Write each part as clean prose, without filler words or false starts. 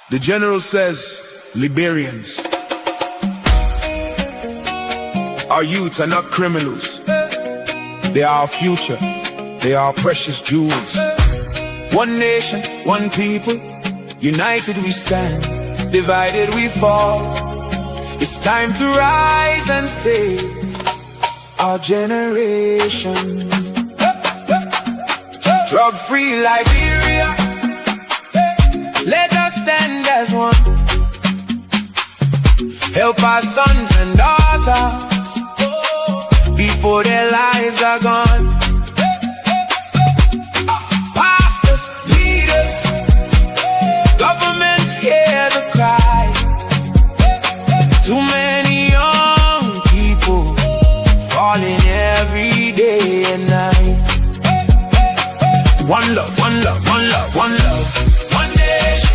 The general says, Liberians, our youth are not criminals. They are our future. They are our precious jewels. One nation, one people, united we stand, divided we fall. It's time to rise and save our generation. Drug-free Liberia, let us stand as one. Help our sons and daughters before their lives are gone. Pastors, leaders, governments hear the cry. Too many young people falling every day and night. One love, one love, one love, one love, one nation.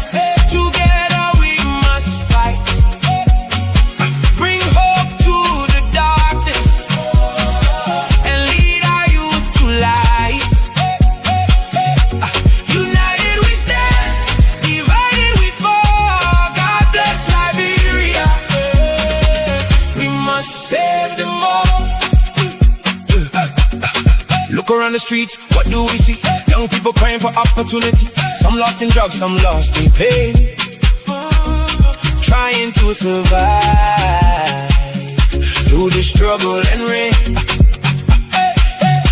Together we must fight. Bring hope to the darkness and lead our youth to light. United we stand, divided we fall. God bless Liberia. We must save them all. Look around the streets, what do we see? Young people crying for opportunity. Some lost in drugs, some lost in pain, trying to survive through the struggle and rain.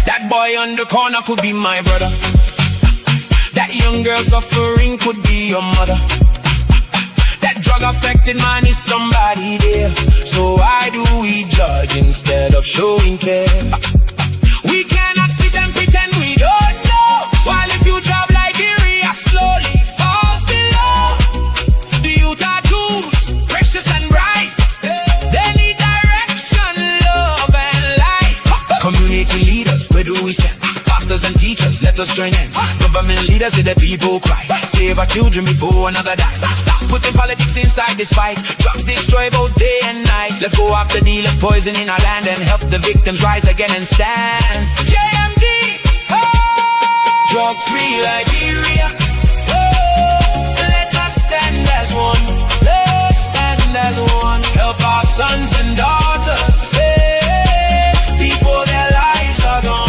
That boy on the corner could be my brother. That young girl suffering could be your mother. That drug affected man is somebody there. So why do we judge instead of showing care? We cannot sit and pretend we don't know, while the future of Liberia slowly falls below. The youth are tools, precious and bright. They need direction, love and light. Community leaders, where do we stand? Pastors and teachers, let us join hands. Government leaders, see the people cry. Save our children before another dies. Stop putting politics inside this fight. Drugs destroy both day and night. Let's go after dealers poisoning our land and help the victims rise again and stand. JMD, drug-free Liberia. Let us stand as one. Let's stand as one. Help our sons and daughters before their lives are gone.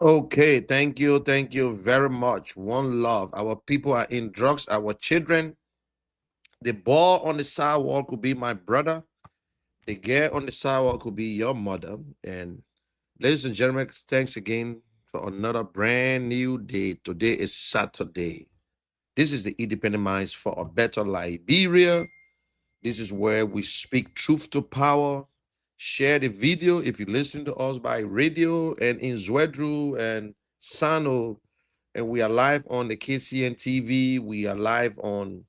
Okay, thank you very much. One love. Our people are in drugs, our children. The boy on the sidewalk could be my brother. The girl on the sidewalk could be your mother. And ladies and gentlemen, thanks again for another brand new day. Today is Saturday. This is the Independent Minds for a Better Liberia. This is where we speak truth to power. Share the video if you listen to us by radio and in Zwedru and Sano. And we are live on the KCN TV. We are live on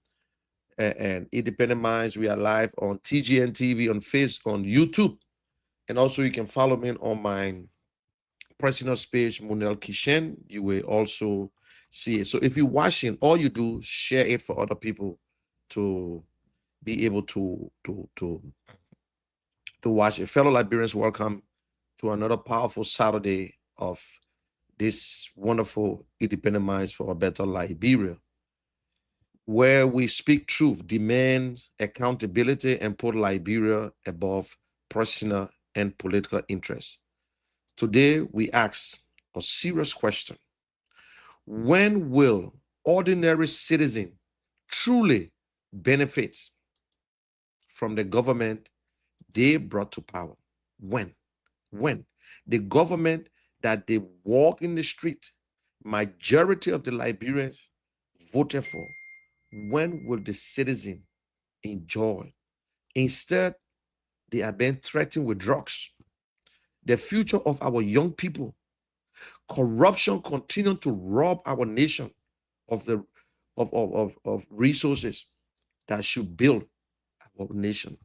and Independent Minds. We are live on TGN TV, on Facebook, on YouTube. And also you can follow me on my personal page, Munel Kishen. You will also see it. So if you're watching, all you do, share it for other people to be able to watch it. Fellow Liberians, welcome to another powerful Saturday of this wonderful Independent Minds for a Better Liberia, where we speak truth, demand accountability, and put Liberia above personal and political interests. Today, we ask a serious question. When will ordinary citizens truly benefit from the government they brought to power? When the government that they walk in the street, majority of the Liberians voted for, when will the citizen enjoy? Instead, they are being threatened with drugs. The future of our young people, corruption continue to rob our nation of the of resources that should build our nation.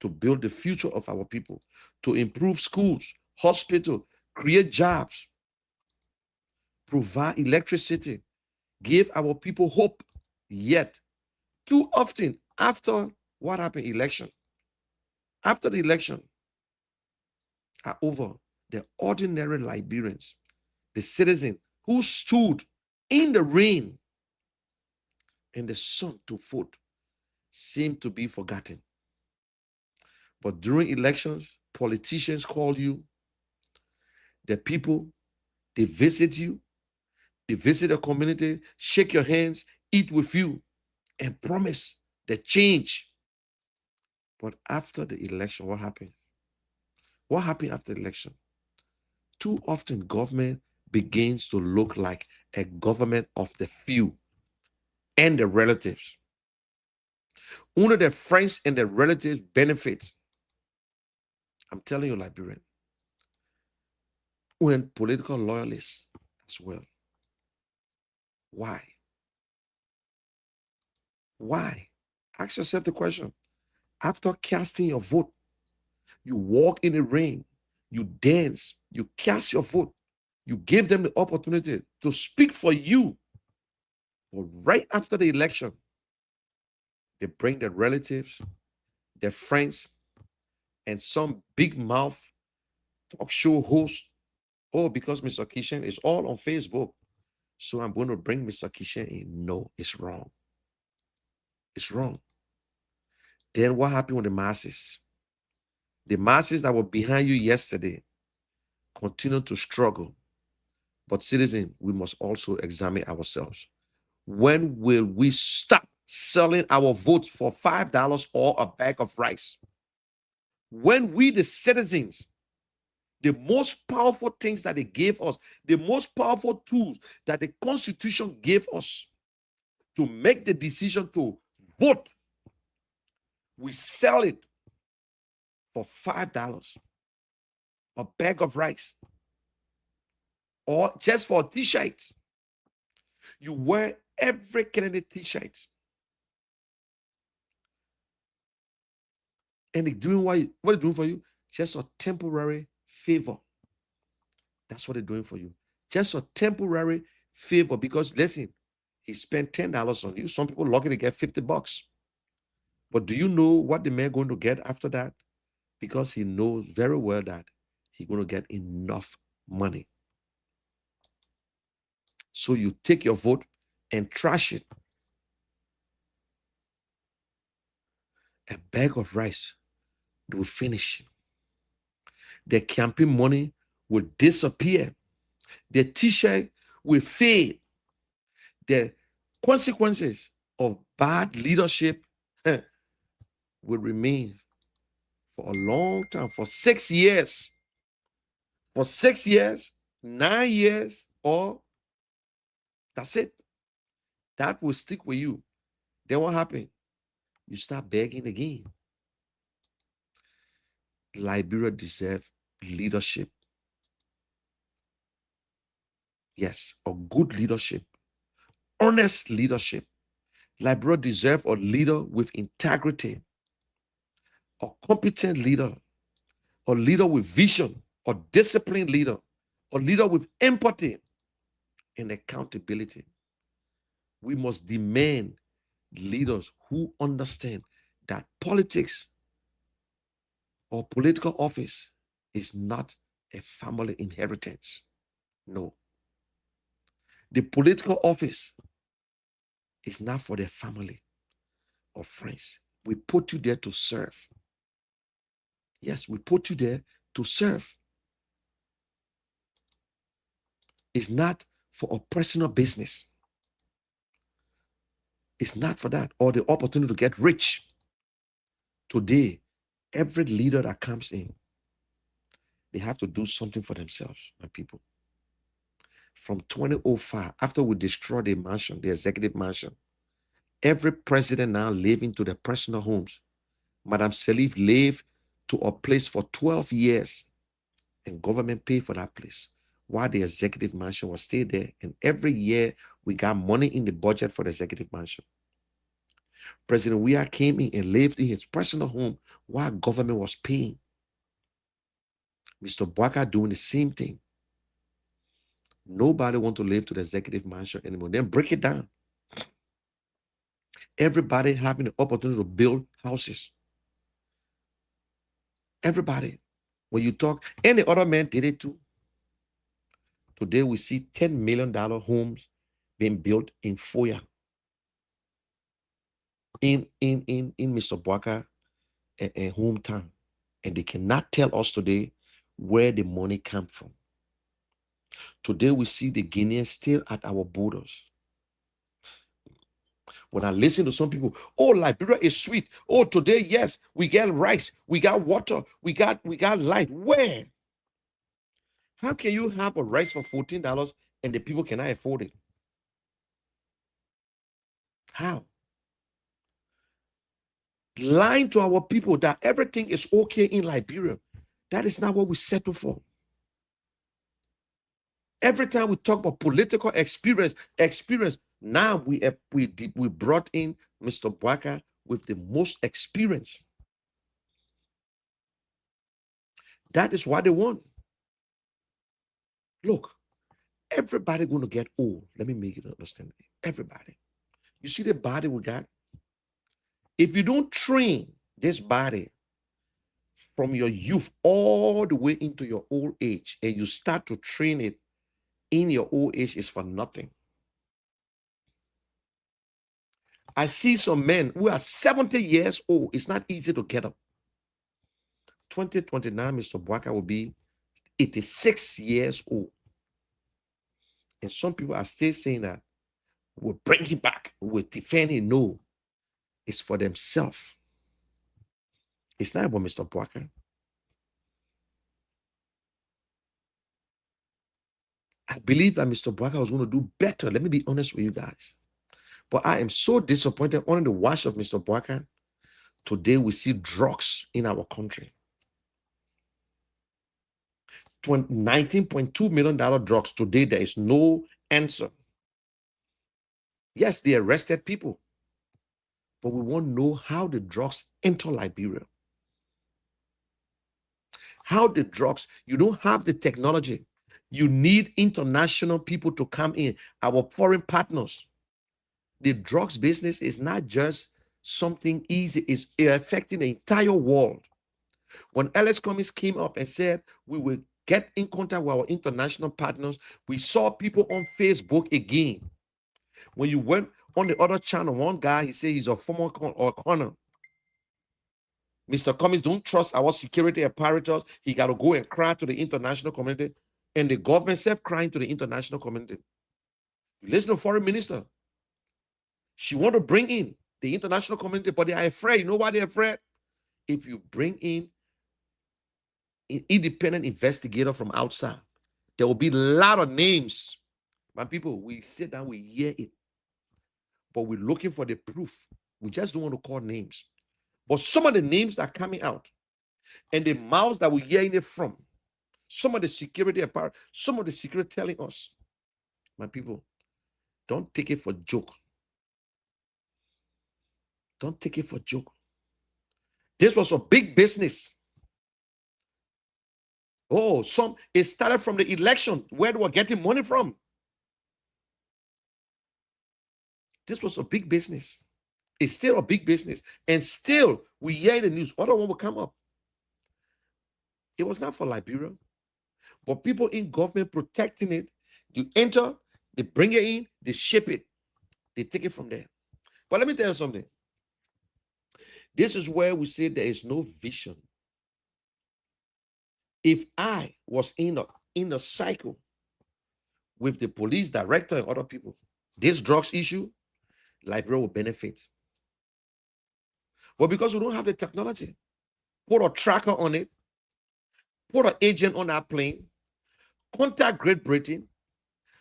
to build the future of our people, to improve schools, hospital, create jobs, provide electricity, give our people hope. Yet, too often, after what happened, after the election are over, the ordinary Liberians, the citizen who stood in the rain and the sun to vote, seem to be forgotten. But during elections, politicians call you, the people, they visit you, they visit a community, shake your hands, eat with you, and promise the change. But after the election, what happened? What happened after the election? Too often, government begins to look like a government of the few and the relatives. Only the friends and the relatives benefit. I'm telling you, Liberian, when political loyalists as well. Why? Why? Ask yourself the question. After casting your vote, you walk in the rain, you dance, you cast your vote, you give them the opportunity to speak for you. But right after the election, they bring their relatives, their friends, and some big mouth talk show host. Oh, because Mr. Kishan is all on Facebook, so I'm going to bring Mr. Kishan in. No, it's wrong. It's wrong. Then what happened with the masses? The masses that were behind you yesterday continue to struggle. But citizen, we must also examine ourselves. When will we stop selling our votes for $5 or a bag of rice? When we, the citizens, the most powerful things that they gave us, the most powerful tools that the Constitution gave us to make the decision to vote, we sell it for $5, a bag of rice, or just for a t-shirt. You wear every candidate t-shirt, and they're doing what they're doing for you? Just a temporary favor. That's what they're doing for you. Just a temporary favor, because listen, he spent $10 on you. Some people lucky to get $50. But do you know what the man going to get after that? Because he knows very well that he's going to get enough money. So you take your vote and trash it. A bag of rice will finish. The campaign money will disappear. The t-shirt will fade. The consequences of bad leadership will remain for a long time, for 6 years. For 6 years, 9 years, or that's it. That will stick with you. Then what happened? You start begging again. Liberia deserves leadership. Yes, a good leadership, honest leadership. Liberia deserves a leader with integrity, a competent leader, a leader with vision, a disciplined leader, a leader with empathy and accountability. We must demand leaders who understand that politics or political office is not a family inheritance. No. The political office is not for their family or friends. We put you there to serve. Yes, we put you there to serve. It's not for a personal business. It's not for that, or the opportunity to get rich. Today, every leader that comes in, they have to do something for themselves, my people. From 2005, after we destroyed the mansion, the executive mansion, every president now living to their personal homes. Madam Salif lived to a place for 12 years, and government paid for that place while the executive mansion was still there. And every year, we got money in the budget for the executive mansion. President Weah came in and lived in his personal home while government was paying. Mr. Bwaka doing the same thing. Nobody want to live to the executive mansion anymore. Then break it down. Everybody having the opportunity to build houses. Everybody. When you talk, any other man did it too. Today we see $10 million homes being built in Foya. In Mr. Bwaka hometown. And they cannot tell us today where the money come from. Today we see the Guineans still at our borders. When I listen to some people, oh, Liberia is sweet. Oh, today, yes, we get rice, we got water, we got light. Where? How can you have a rice for $14 and the people cannot afford it? How? Lying to our people that everything is okay in Liberia. That is not what we settle for. Every time we talk about political experience, now we brought in Mr. Bwaka with the most experience. That is what they want. Look, everybody going to get old. Let me make it understand. Everybody. You see the body we got? If you don't train this body from your youth all the way into your old age, and you start to train it in your old age, is for nothing. I see some men who are 70 years old. It's not easy to get up. 2029, Mr. Bwaka will be 86 years old. And some people are still saying that we'll bring him back, we'll defend him. No, it's for themselves. It's not about Mr. Bwaka. I believe that Mr. Bwaka was going to do better. Let me be honest with you guys. But I am so disappointed under the watch of Mr. Bwaka. Today we see drugs in our country. $19.2 million drugs. Today there is no answer. Yes, they arrested people. But we want to know how the drugs enter Liberia. How the drugs, you don't have the technology. You need international people to come in, our foreign partners. The drugs business is not just something easy, it's affecting the entire world. When Ellis Cummings came up and said we will get in contact with our international partners, we saw people on Facebook again. When you went on the other channel, one guy, he said he's a former corner. Mr. Cummings don't trust our security apparatus. He got to go and cry to the international community. And the government self crying to the international community. You listen to foreign minister. She want to bring in the international community, but they are afraid. You know why they're afraid? If you bring in an independent investigator from outside, there will be a lot of names. My people, we sit down, we hear it. But we're looking for the proof. We just don't want to call names. But some of the names that are coming out and the mouths that we're hearing it from, some of the security apart, some of the security telling us, my people, don't take it for joke. Don't take it for joke. This was a big business. Oh, it started from the election where they were getting money from. This was a big business. It's still a big business. And still, we hear in the news, other one will come up. It was not for Liberia. But people in government protecting it, you enter, they bring it in, they ship it. They take it from there. But let me tell you something. This is where we say there is no vision. If I was in a cycle with the police director and other people, this drugs issue, Liberia will benefit. But because we don't have the technology, put a tracker on it, put an agent on that plane, contact Great Britain,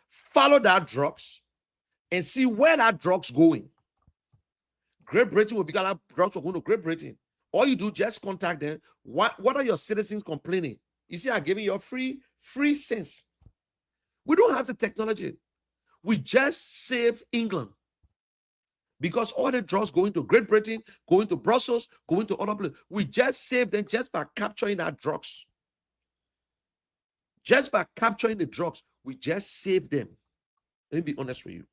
follow that drugs, and see where that drugs going. Great Britain will because that drugs will go to Great Britain. All you do, just contact them. What are your citizens complaining? You see, I'm giving you a free sense. We don't have the technology. We just save England. Because all the drugs going to Great Britain, going to Brussels, going to other places, we just saved them just by capturing our drugs. Just by capturing the drugs, we just saved them. Let me be honest with you.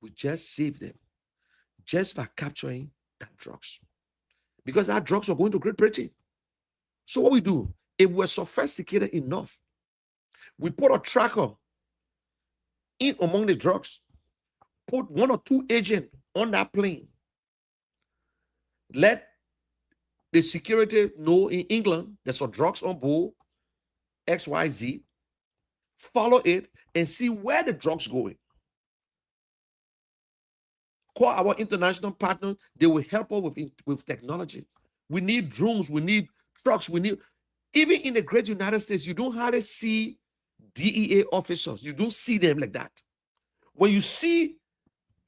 We just saved them just by capturing that drugs. Because our drugs are going to Great Britain. So what we do, if we're sophisticated enough, we put a tracker in among the drugs, put 1 or 2 agents on that plane, let the security know in England there's some drugs on board, XYZ, follow it and see where the drugs going. Call our international partners, they will help us with technology. We need drones, we need trucks, we need, even in the great United States, you don't hardly see DEA officers. You don't see them like that. When you see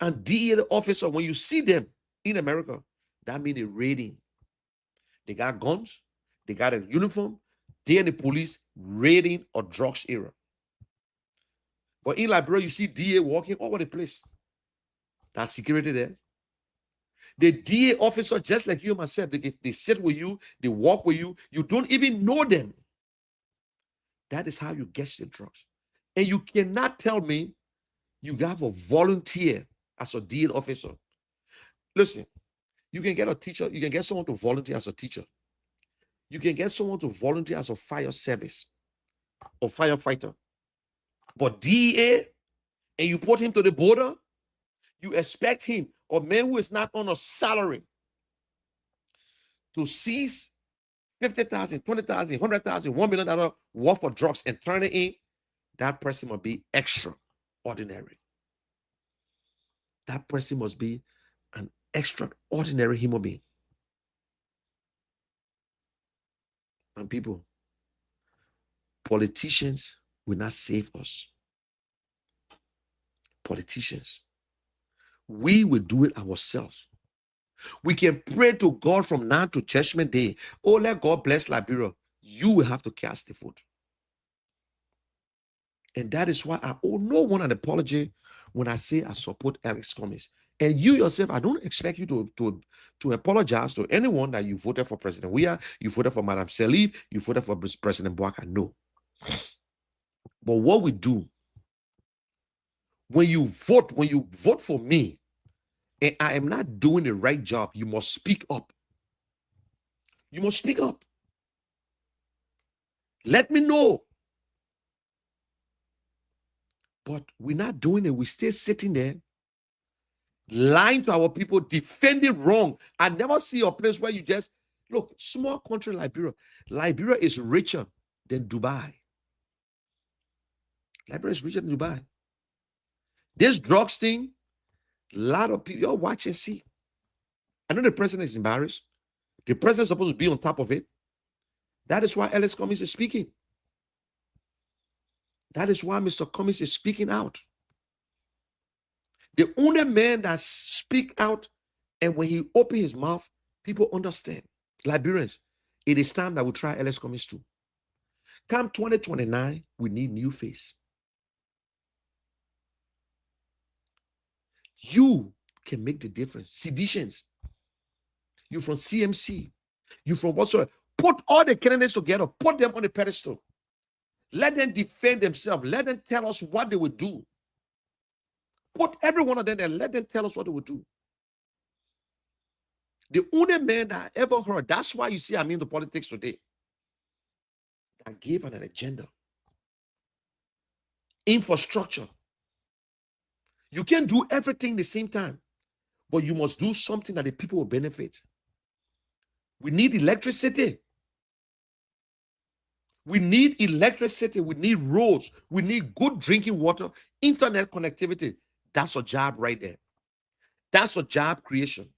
a DEA officer, when you see them in America, that means they're raiding. They got guns, they got a uniform, they and the police raiding a drugs area. But in Liberia, you see DEA walking all over the place. That's security there. The DA officer, just like you and myself, they sit with you, they walk with you, you don't even know them. That is how you get the drugs. And you cannot tell me you have a volunteer as a DA officer. Listen, you can get a teacher, you can get someone to volunteer as a teacher. You can get someone to volunteer as a fire service or firefighter. But DEA, and you put him to the border, you expect him, or man who is not on a salary, to seize 50,000, 20,000, 100,000, $1 million worth of drugs and turn it in. That person must be extraordinary. That person must be an extraordinary human being. And people, politicians will not save us. Politicians. We will do it ourselves. We can pray to God from now to Judgment Day. Oh, let God bless Liberia. You will have to cast the vote. And that is why I owe no one an apology when I say I support Alex Cummings. And you yourself, I don't expect you to apologize to anyone that you voted for President Weah, you voted for Madam Salif, you voted for President Bouaka. No. But what we do, when you vote for me, and I am not doing the right job, you must speak up. You must speak up. Let me know. But we're not doing it. We stay sitting there, lying to our people, defending wrong. I never see a place where you just, look, small country Liberia. Liberia is richer than Dubai. Liberia is richer than Dubai. This drugs thing, a lot of people, y'all watch and see. I know the president is embarrassed. The president is supposed to be on top of it. That is why Alex Cummings is speaking. That is why Mr. Cummings is speaking out. The only man that speak out, and when he open his mouth, people understand. Liberians, it is time that we try Alex Cummings too. Come 2029, we need new face. You can make the difference. Seditions. You from CMC. You from whatsoever. Put all the candidates together. Put them on the pedestal. Let them defend themselves. Let them tell us what they would do. Put every one of them there. Let them tell us what they would do. The only man that I ever heard, that's why you see I'm in the politics today, that gave an agenda. Infrastructure. You can't do everything at the same time, but you must do something that the people will benefit. We need electricity. We need electricity. We need roads. We need good drinking water, internet connectivity. That's a job right there. That's a job creation.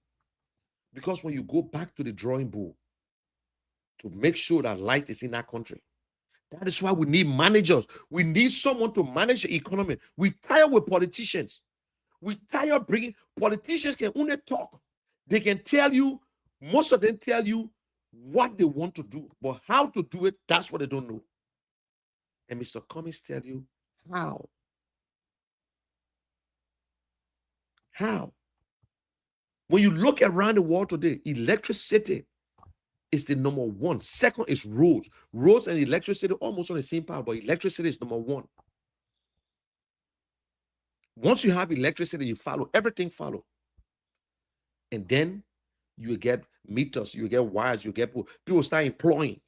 Because when you go back to the drawing board to make sure that light is in that country, that is why we need managers. We need someone to manage the economy. We tired with politicians. We tired bringing politicians can only talk. They can tell you, most of them tell you what they want to do, but how to do it, that's what they don't know. And Mr. Cummings tell you how. How? When you look around the world today, electricity is the number one. Second is roads. Roads and electricity almost on the same power, but electricity is number one. Once you have electricity, you follow, everything follow. And then you get meters, you get wires, you get people start employing.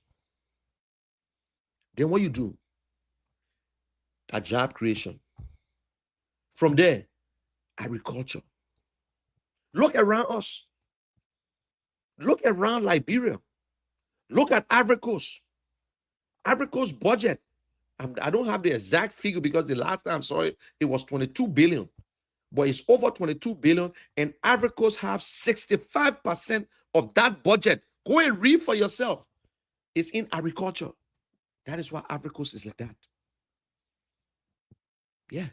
Then what you do? A job creation. From there, agriculture. Look around us. Look around Liberia. Look at Ivory Coast. Ivory Coast budget. I don't have the exact figure because the last time I saw it, it was 22 billion. But it's over 22 billion, and Ivory Coast have 65% of that budget. Go and read for yourself. It's in agriculture. That is why Ivory Coast is like that. Yeah.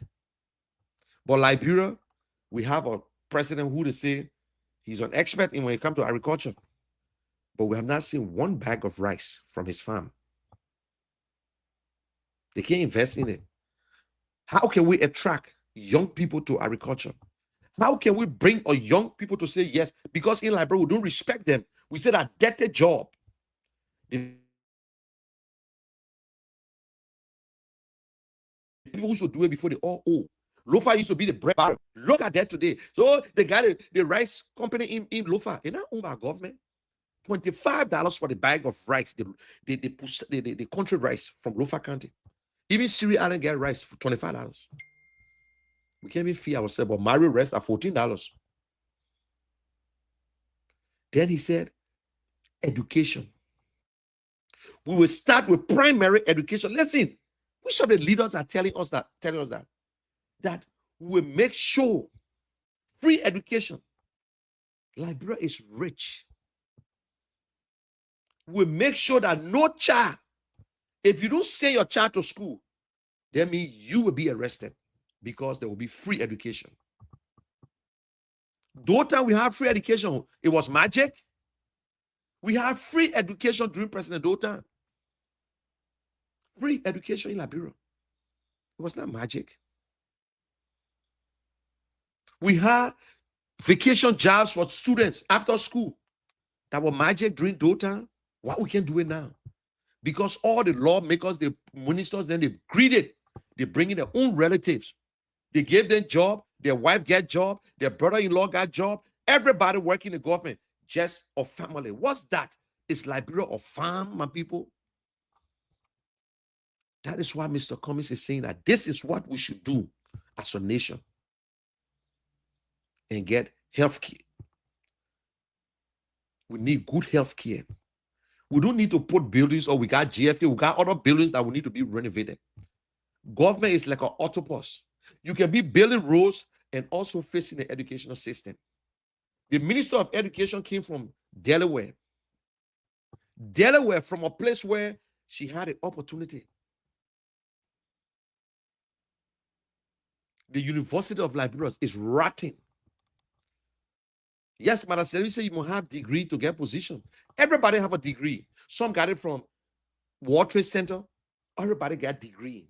But Liberia, we have a president who they say he's an expert in when it comes to agriculture. But we have not seen one bag of rice from his farm. They can't invest in it. How can we attract young people to agriculture? How can we bring a young people to say yes? Because in Liberia, we don't respect them. We say that dirty job. The people who should do it before they all owe. Lofa used to be the bread barrel. Look at that today. So they got the rice company in Lofa. They're not owned by government. $25 for the bag of rice. The country rice from Lofa County. Even Syria Island get rice for $25. We can't even feed ourselves, but Mario rest at $14. Then he said, education. We will start with primary education. Listen, which of the leaders are telling us that we will make sure free education. Liberia is rich. We make sure that no child, if you don't send your child to school, that means you will be arrested because there will be free education. Though time we have free education, it was magic. We have free education during President Dothan. Free education in Liberia. It was not magic. We had vacation jobs for students after school. That were magic during Dothan. Why we can't do it now? Because all the lawmakers, the ministers, then they greeted. They bring in their own relatives. They gave them job. Their wife got job. Their brother-in-law got job. Everybody working in the government. Just a family. What's that? It's Liberia or farm, my people. That is why Mr. Cummings is saying that this is what we should do as a nation. And get health care. We need good health care. We don't need to put buildings, or we got GFK, we got other buildings that will need to be renovated. Government is like an octopus. You can be building roads and also facing the educational system. The Minister of Education came from Delaware. Delaware, from a place where she had an opportunity. The University of Liberia is rotting. Yes, Madam Seri said you must have degree to get position. Everybody have a degree. Some got it from World Trade Center. Everybody got degree.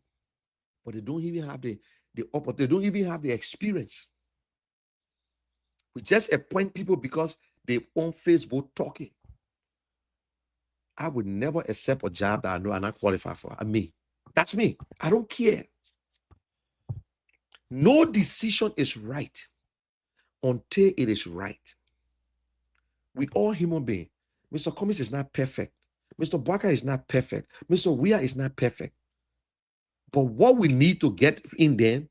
But they don't even have the they don't even have the experience. We just appoint people because they on Facebook talking. I would never accept a job that I know I'm not qualified for. That's me. I don't care. No decision is right until it is right. We all human beings. Mr. Cummings is not perfect. Mr. Bwaka is not perfect. Mr. Weah is not perfect. But what we need to get in there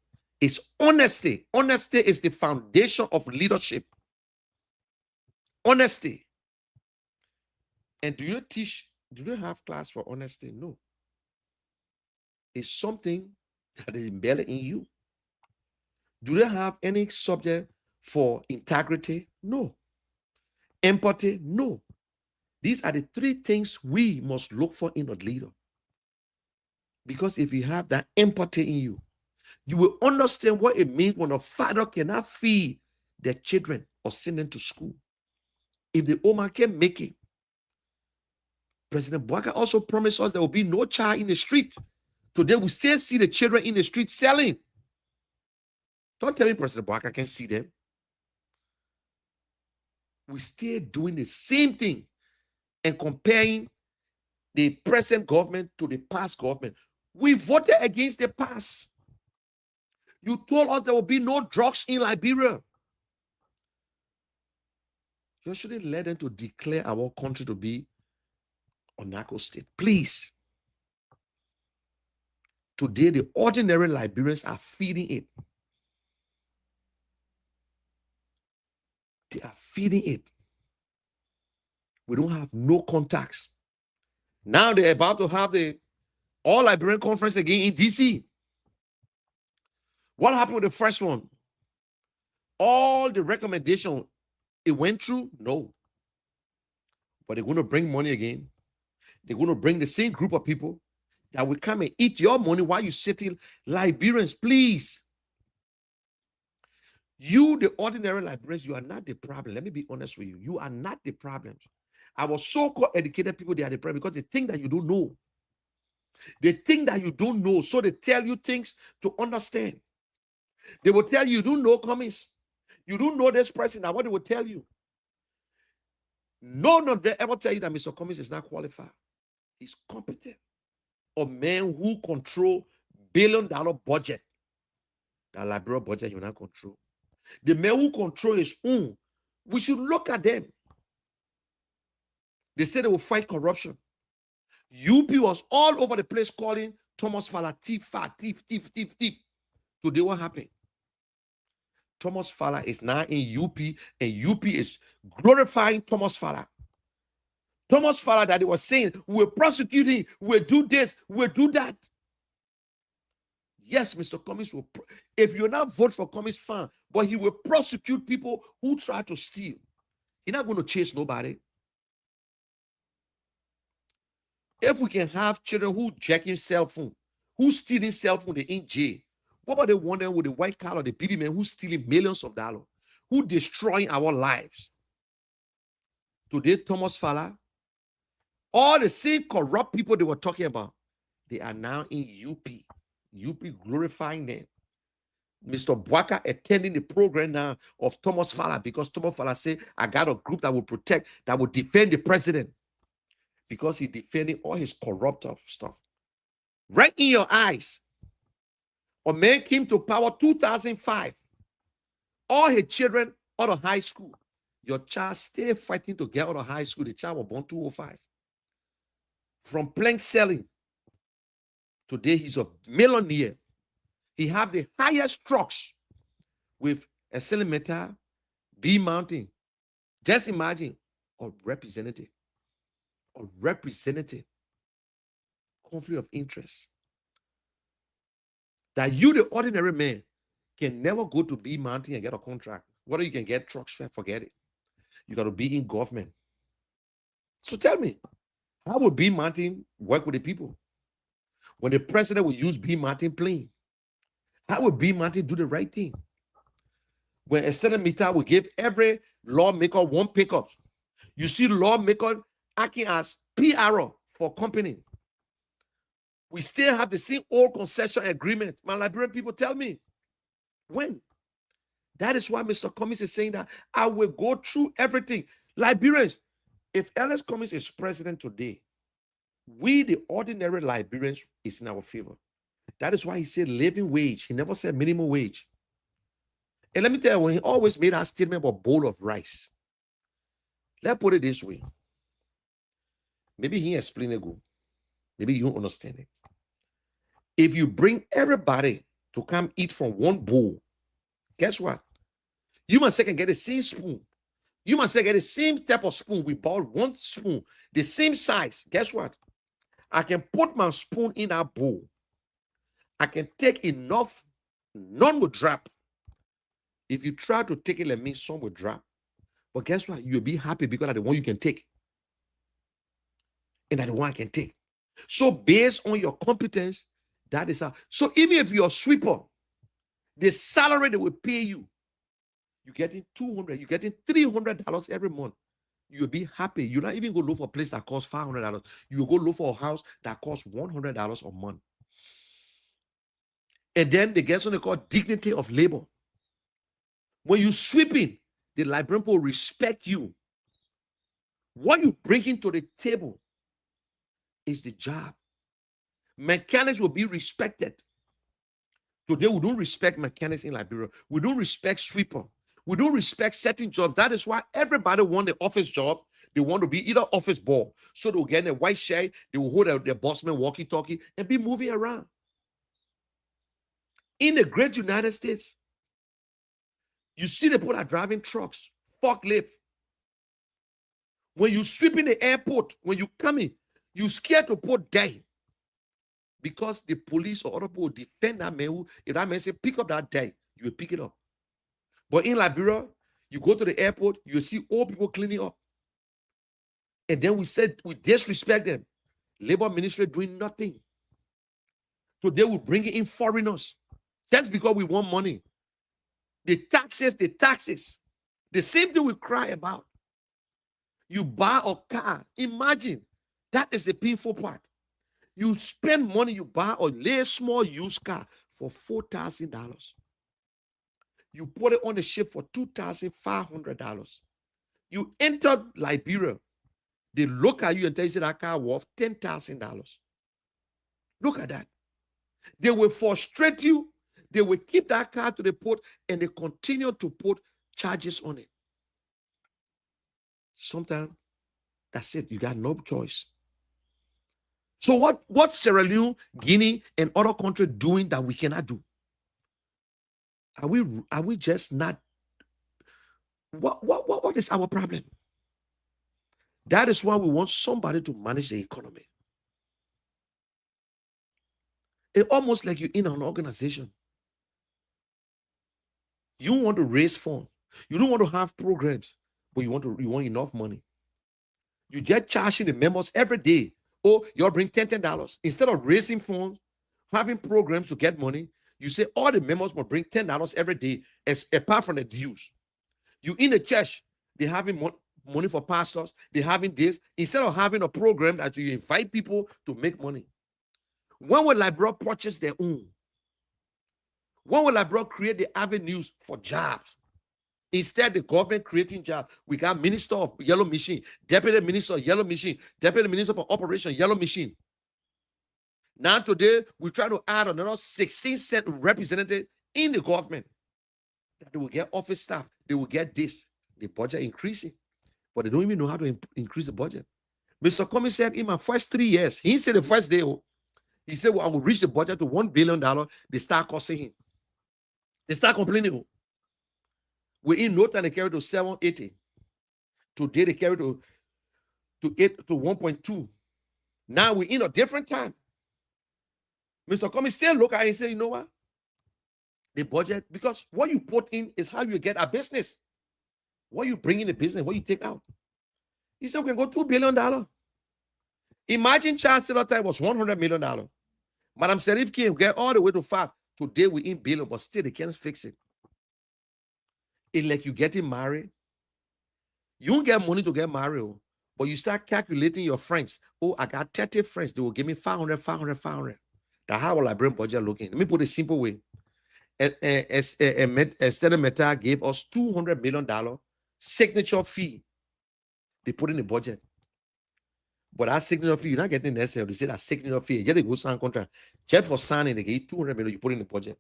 is honesty. Honesty is the foundation of leadership. Honesty. And do you have class for honesty? No. It's something that is embedded in you. Do they have any subject for integrity? No. Empathy? No. These are the three things we must look for in a leader. Because if you have that empathy in you, you will understand what it means when a father cannot feed their children or send them to school. If the woman can make it, President Bwaka also promised us there will be no child in the street. Today, we still see the children in the street selling. Don't tell me President Bwaka can see them. We still doing the same thing and comparing the present government to the past government. We voted against the past. You told us there will be no drugs in Liberia. You shouldn't let them to declare our country to be a narco state. Please. Today, the ordinary Liberians are feeding it. They are feeding it. We don't have no contacts. Now they're about to have the All Liberian Conference again in DC. What happened with the first one? All the recommendation, it went through? No. But they're going to bring money again. They're going to bring the same group of people that will come and eat your money while you sitting. Liberians, please. You, the ordinary Liberians, you are not the problem. Let me be honest with you. You are not the problem. Our so-called educated people, they are the problem because they think that you don't know. They think that you don't know, so they tell you things to understand. They will tell you don't know Cummings. You don't know this person. Now what they will tell you. None of them ever tell you that Mr. Cummings is not qualified. He's competent. A man who control billion-dollar budget. That Liberia budget he will not control. The man who control his own, we should look at them. They say they will fight corruption. UP was all over the place calling Thomas Fowler thief. Today what happened? Thomas Fowler is now in UP, and UP is glorifying Thomas Fowler. Thomas Fowler that they were saying, we're prosecuting, we'll do this, we'll do that. Yes, Mr. Cummings will, if you're not vote for Cummings, fine, but he will prosecute people who try to steal. He's not going to chase nobody. If we can have children who jacking cell phone, who stealing cell phone, they're in jail. What about the one with the white collar, the baby man who's stealing millions of dollars, who destroying our lives? Today, Thomas Fowler, all the same corrupt people they were talking about, they are now in UP. UP glorifying them. Mr. Bwaka attending the program now of Thomas Fowler because Thomas Fowler said, I got a group that will protect, that will defend the president. Because he defending all his corrupt stuff. Right in your eyes. A man came to power 2005. All his children out of high school. Your child still fighting to get out of high school. The child was born 205. From plank selling. Today he's a millionaire. He have the highest trucks with a selling metal, B mountain. Just imagine a representative. A representative. Conflict of interest. That you, the ordinary man, can never go to B mountain and get a contract. Whether you can get trucks, forget it. You got to be in government. So tell me, how would B mountain work with the people? When the president will use B mountain plane, how would B mountain do the right thing? When a Senate meter will give every lawmaker one pickup, you see lawmaker acting as PRO for company. We still have the same old concession agreement. My Liberian people, tell me, when? That is why Mr. Cummings is saying that I will go through everything. Liberians, if Alex Cummings is president today, we, the ordinary Liberians, is in our favor. That is why he said living wage. He never said minimum wage. And let me tell you, when he always made that statement about bowl of rice, let's put it this way. Maybe he explained it good. Maybe you don't understand it. If you bring everybody to come eat from one bowl, guess what? You must say can get the same spoon. You must say get the same type of spoon. We bought one spoon, the same size. Guess what? I can put my spoon in that bowl. I can take enough, none will drop. If you try to take it like me, some will drop. But guess what? You'll be happy because that's the one you can take. And that's the one I can take. So based on your competence, that is how. So even if you're a sweeper, the salary they will pay you, you're getting $200, you're getting $300 every month. You'll be happy. You're not even going to look for a place that costs $500. You'll go look for a house that costs $100 a month. And then they get something called dignity of labor. When you're sweeping, the Liberian people respect you. What you bring into the table is the job. Mechanics will be respected. Today, we don't respect mechanics in Liberia. We don't respect sweeper. We don't respect certain jobs. That is why everybody want the office job. They want to be either office boy. So they'll get a white shirt, they will hold their bossman walkie-talkie and be moving around. In the great United States, you see the people are driving trucks, forklift. When you sweep in the airport, when you come in, you scared to put die. Because the police or other people will defend that man who, if that man say, pick up that die, you will pick it up. But in Liberia, you go to the airport, you see old people cleaning up. And then we said, we disrespect them. Labor ministry doing nothing. Today we're bringing in foreigners. That's because we want money. The taxes. The same thing we cry about. You buy a car. Imagine. That is the painful part. You spend money, you buy a little small used car for $4,000. You put it on the ship for $2,500. You enter Liberia. They look at you and tell you that car worth $10,000. Look at that. They will frustrate you. They will keep that car to the port and they continue to put charges on it. Sometimes that's it. You got no choice. So what Sierra Leone, Guinea, and other countries doing that we cannot do? Are we just not? What is our problem? That is why we want somebody to manage the economy. It's almost like you're in an organization. You want to raise funds. You don't want to have programs, but you want enough money. You get charging the members every day. Oh, you'll bring $10. Instead of raising funds, having programs to get money, you say all the members will bring $10 every day, apart from the dues. You in the church, they having money for pastors, they having this. Instead of having a program that you invite people to make money. When will Liberia purchase their own? When will Liberia create the avenues for jobs? Instead, the government creating jobs. We got Minister of Yellow Machine, Deputy Minister of Yellow Machine, Deputy Minister for Operation Yellow Machine. Now today, we try to add another 16-cent representative in the government. That they will get office staff. They will get this. The budget increasing. But they don't even know how to increase the budget. Mr. Comey said in my first 3 years, he said the first day, he said, well, I will reach the budget to $1 billion. They start cussing him. They start complaining. We in no time they carry to 780. Today they carry to 1.2. Now we're in a different time. Mr. Comey still look at it and say, you know what? The budget, because what you put in is how you get a business. What you bring in the business, what you take out. He said we can go $2 billion. Imagine Charles Taylor time was $100 million. Madam Serif came, get all the way to 5. Today we in billion, but still they can't fix it. It's like you getting married. You don't get money to get married, but you start calculating your friends. Oh, I got 30 friends. They will give me 500, 500, 500. That's how I bring budget looking. Let me put it a simple way. Esther Meta gave us $200 million signature fee. They put in the budget. But that signature fee, you're not getting necessary. They say that signature fee. You go sign contract. Just for signing, they give you $200 million. You put in the budget.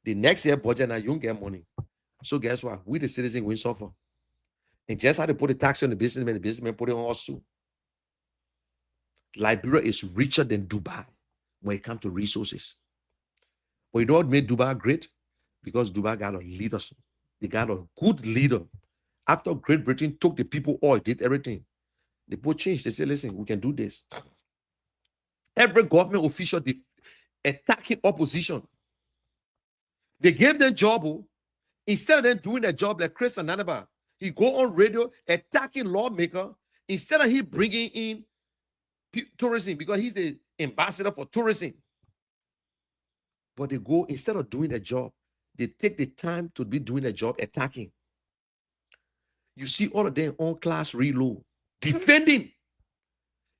The next year budget, now you don't get money. So guess what? We the citizens will suffer. And just how they put the tax on the businessman put it on us too. Liberia is richer than Dubai when it comes to resources. But you know what made Dubai great? Because Dubai got a leader. They got a good leader. After Great Britain took the people oil, did everything. The people changed. They said, listen, we can do this. Every government official attacking opposition. They gave them job. Instead of them doing their job like Chris Ananaba, he go on radio attacking lawmaker. Instead of he bringing in tourism because he's the ambassador for tourism. But they go, instead of doing their job, they take the time to be doing their job attacking. You see all of them on class reload, defending.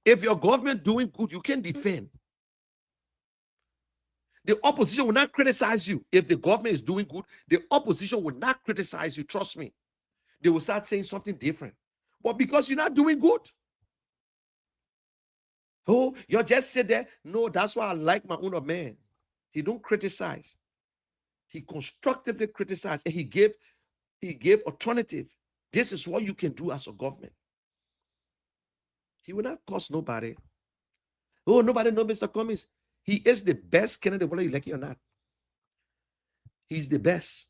If your government doing good, you can defend. The opposition will not criticize you. If the government is doing good, the opposition will not criticize you. Trust me. They will start saying something different. But because you're not doing good, oh, you just sit there. No, that's why I like my own man. He don't criticize. He constructively criticized, and he gave alternative. This is what you can do as a government. He will not cost nobody. Oh, nobody knows Mr. Cummings. He is the best candidate, whether you like it or not. He's the best.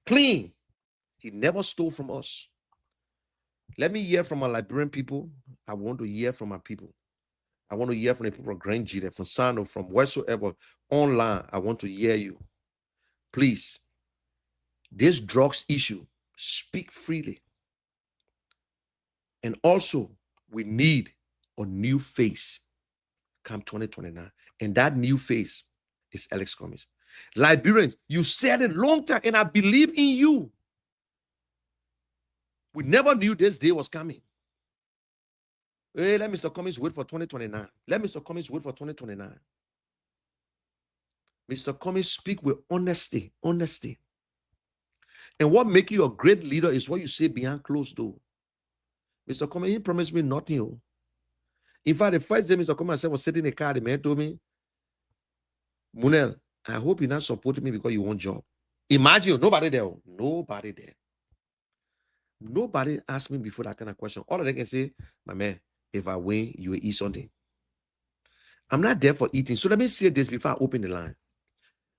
Clean. He never stole from us. Let me hear from our Liberian people. I want to hear from our people. I want to hear from the people from Grand Gita, from Sano, from wheresoever online. I want to hear you. Please, this drugs issue, speak freely. And also, we need a new face come 2029. And that new face is Alex Cummings. Liberians, you said it long time, and I believe in you. We never knew this day was coming. Hey, let Mr. Cummings wait for 2029. Let Mr. Cummings wait for 2029. Mr. Cummings speak with honesty. Honesty. And what makes you a great leader is what you say behind closed door. Mr. Cummings, he promised me nothing. Oh. In fact, the first day Mr. Cummings was sitting in the car, the man told me, Munel, I hope you're not supporting me because you want a job. Imagine, nobody there. Nobody there. Nobody asked me before that kind of question. All of them can say, my man, if I win, you will eat something. I'm not there for eating. So let me say this before I open the line.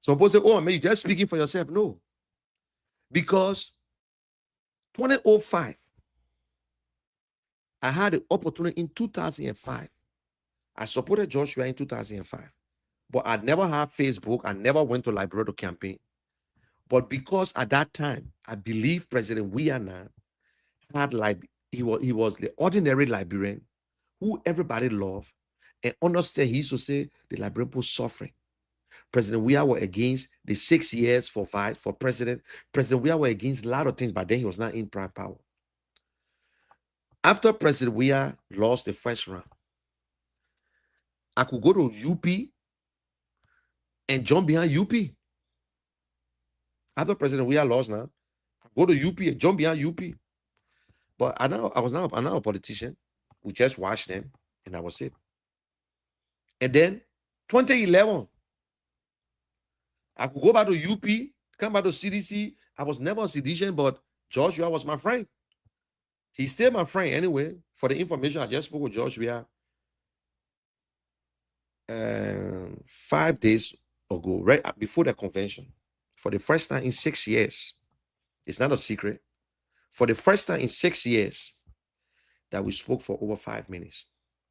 Some people say, oh, man, you're just speaking for yourself. No. Because 2005, I had the opportunity in 2005. I supported Joshua in 2005. But I never had Facebook. I never went to Liberia to campaign. But because at that time, I believe President Wiana had he was the ordinary Liberian who everybody loved and understand. He used to say the Liberian people suffering. President Weah were against the 6 years for president. President Weah were against a lot of things, but then he was not in prime power. After President Weah lost the first round, I could go to UP and jump behind UP. After President Weah lost now, I go to UP and jump behind UP. But I'm now a politician. We just watched them, and that was it. And then 2011, I could go back to UP, come back to CDC. I was never a sedition, but Joshua was my friend. He's still my friend anyway. For the information, I just spoke with Joshua 5 days ago, right before the convention. For the first time in 6 years, it's not a secret. For the first time in 6 years, that we spoke for over 5 minutes.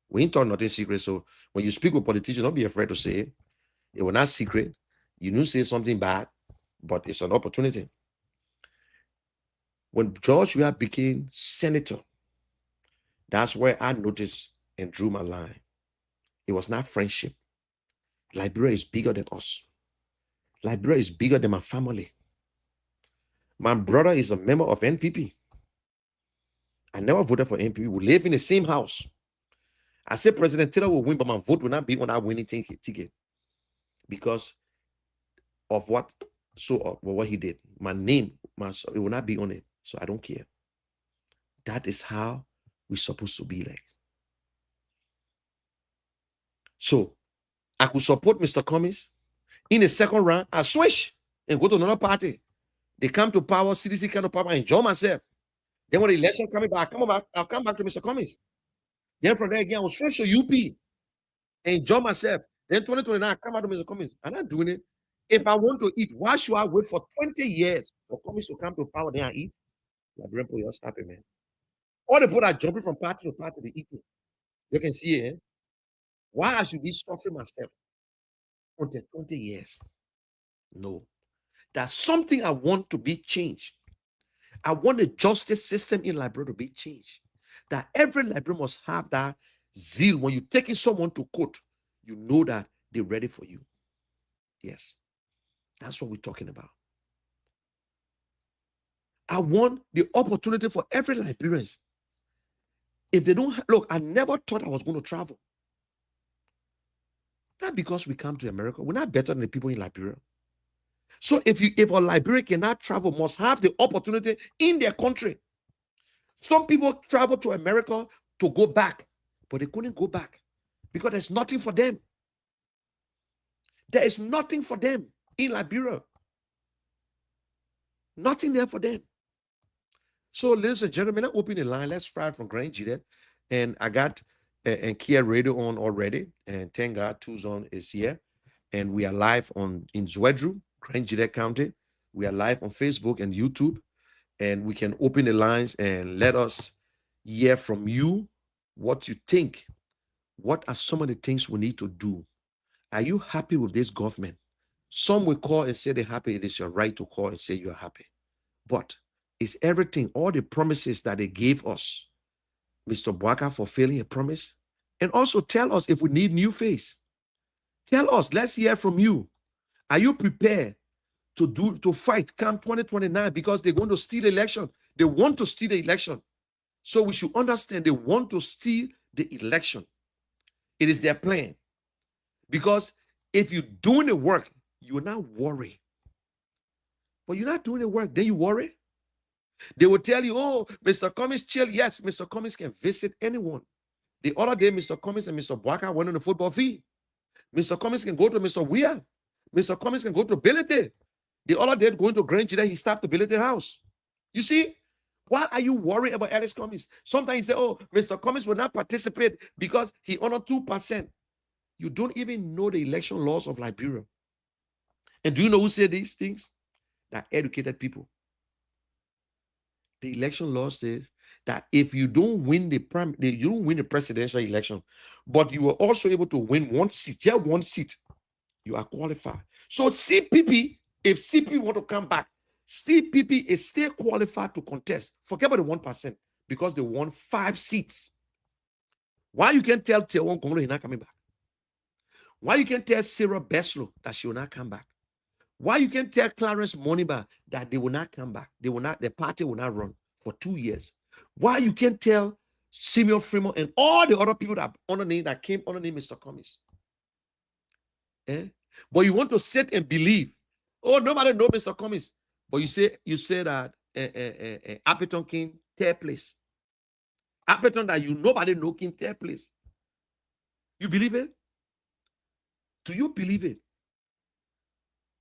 We ain't talk nothing secret. So when you speak with politicians, don't be afraid to say it. It was not secret. You knew say something bad, but it's an opportunity. When George Weah became senator, that's where I noticed and drew my line. It was not friendship. Liberia is bigger than us. Liberia is bigger than my family. My brother is a member of NPP. I never voted for NPP. We live in the same house. I said President Taylor will win, but my vote will not be on that winning ticket because of what he did. My name, it will not be on it. So I don't care. That is how we're supposed to be like. So I could support Mr. Cummings. In the second round, I switch and go to another party. They come to power, CDC come to power, I enjoy myself. Then when the election coming back, I'll come back to Mr. Cummings. Then from there again, I will switch to UP and enjoy myself. Then 2029, I come back to Mr. Cummings. I'm not doing it. If I want to eat, why should I wait for 20 years for Cummings to come to power, then I eat? Liberian people, you're stopping, man. All the people are jumping from party to party, they eating. You can see it, eh? Why I should be suffering myself until 20 years? No. That's something I want to be changed. I want the justice system in Liberia to be changed. That every Liberian must have that zeal. When you're taking someone to court, you know that they're ready for you. Yes. That's what we're talking about. I want the opportunity for every Liberian. If they don't, look, I never thought I was going to travel. Not because we come to America. We're not better than the people in Liberia. So if a Liberian cannot travel, must have the opportunity in their country. Some people travel to America to go back, but they couldn't go back because there's nothing for them. There is nothing for them in Liberia. Nothing there for them. So, ladies and gentlemen, I open the line. Let's start from Grand Gillette. And I got and Kia Radio on already. And thank God, Tuzon is here. And we are live in Zwedru, Grand Gillette County. We are live on Facebook and YouTube. And we can open the lines and let us hear from you what you think. What are some of the things we need to do? Are you happy with this government? Some will call and say they're happy. It is your right to call and say you're happy. But is everything, all the promises that they gave us, Mr. Bwaka fulfilling a promise? And also tell us if we need new face. Tell us, let's hear from you. Are you prepared to fight come 2029 because they're going to steal the election? They want to steal the election. So we should understand they want to steal the election. It is their plan. Because if you're doing the work, you're not worried. But you're not doing the work, then you worry. They will tell you, oh, Mr. Cummings, chill. Yes, Mr. Cummings can visit anyone. The other day, Mr. Cummings and Mr. Bwaka went on the football field. Mr. Cummings can go to Mr. Weir. Mr. Cummings can go to Bility. The other day, going to Grand Gillette, he stopped the Bility house. You see? Why are you worried about Alice Cummings? Sometimes you say, oh, Mr. Cummings will not participate because he honored 2%. You don't even know the election laws of Liberia. And do you know who said these things? That educated people. The election law says that if you don't win the presidential election, but you were also able to win one seat, just one seat, you are qualified. So CPP, if CPP want to come back, CPP is still qualified to contest. Forget about the 1% because they won 5 seats. Why you can tell Tewon Kongolo he's not coming back? Why you can tell Sarah Beslow that she will not come back? Why you can tell Clarence Moniba that they will not come back? They will not. The party will not run for 2 years. Why you can tell Simeon Fremont and all the other people that underneath that came underneath Mr. Cummings? But you want to sit and believe, oh, nobody knows Mr. Cummings. But you say that Appleton King third place. Appleton that nobody know King third place. You believe it? Do you believe it?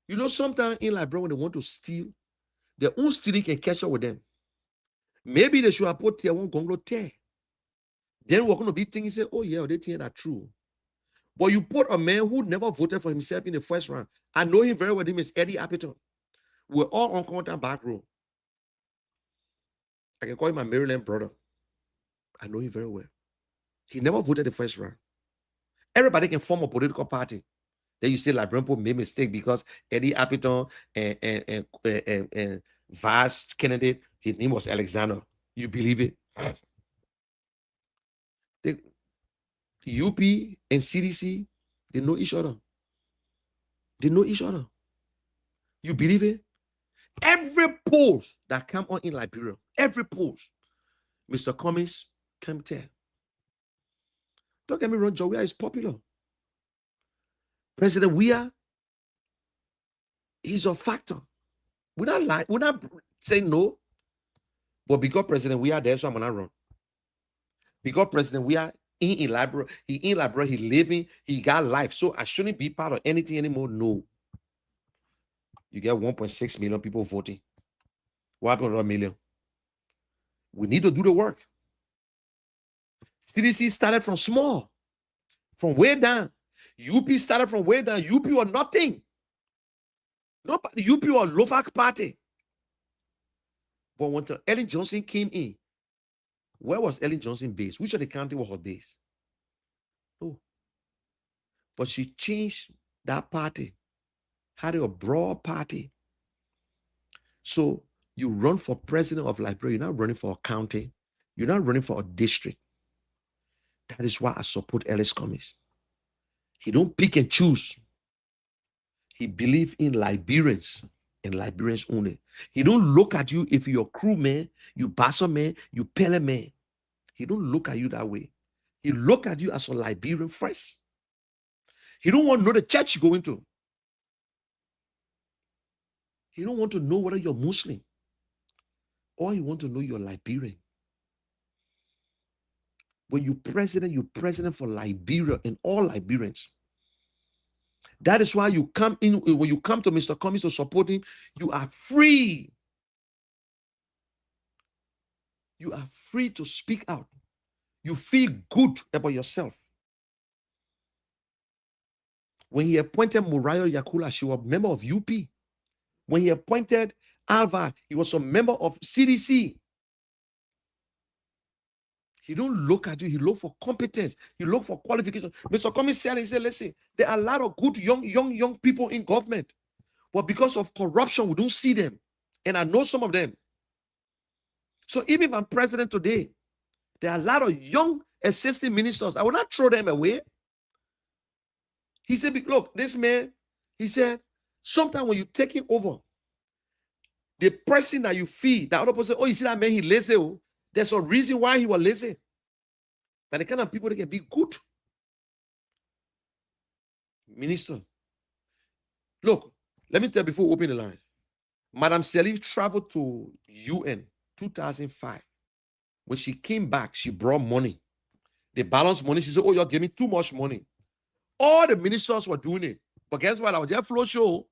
You know, sometimes in Liberia, when they want to steal, their own stealing can catch up with them. Maybe they should have put their own Gonglo tear. Then we're going to be thinking, say, oh, yeah, they think that's true. But you put a man who never voted for himself in the first round. I know him very well. His name is Eddie Appleton. We're all on contact back row. I can call him my Maryland brother. I know him very well. He never voted the first round. Everybody can form a political party. Then you say Liberian people made mistake because Eddie Appleton and vice candidate, his name was Alexander. You believe it? The UP and CDC, they know each other. They know each other. You believe it? Every poll that come on in Liberia, every poll, Mr. Cummings can tell. Don't get me wrong, Joe Weir is popular. President Weir, he's a factor. We're not lying. We're not saying no. But because President Weir there, so I'm gonna run. Because President Weir in Liberia, he living, he got life. So I shouldn't be part of anything anymore. No. You get 1.6 million people voting. What happened to 1 million? We need to do the work. CDC started from small, from way down. UP started from way down. UP or nothing. Nobody. UP or Lovak party. But when Ellen Johnson came in, where was Ellen Johnson based? Which of the county was her base? No. But she changed that party. Had a broad party. So you run for president of Liberia. You're not running for a county. You're not running for a district. That is why I support Alice Cummings. He don't pick and choose. He believes in Liberians and Liberians only. He don't look at you if you're a crew man, you Bassa man, you Pele man. He don't look at you that way. He look at you as a Liberian first. He don't want to know the church you're going to. He don't want to know whether you're Muslim. Or he want to know you're Liberian. When you're president for Liberia and all Liberians. That is why you come in, when you come to Mr. Cummings to support him, you are free. You are free to speak out. You feel good about yourself. When he appointed Muriel Yakula, she was a member of UP. When he appointed Alva, he was a member of CDC. He don't look at you. He look for competence. He look for qualification. Mr. Cummings said, he said, listen, there are a lot of good young people in government. But because of corruption, we don't see them. And I know some of them. So even if I'm president today, there are a lot of young assistant ministers. I will not throw them away. He said, look, this man, he said, sometimes when you're taking over, the person that you feed, the other person, oh, you see that man, he lazy. Oh. There's a reason why he was lazy. That the kind of people that can be good. Minister. Look, let me tell you before we open the line. Madam Salif traveled to UN 2005. When she came back, she brought money. They balanced money. She said, oh, you're giving too much money. All the ministers were doing it. But guess what? I was there flow show.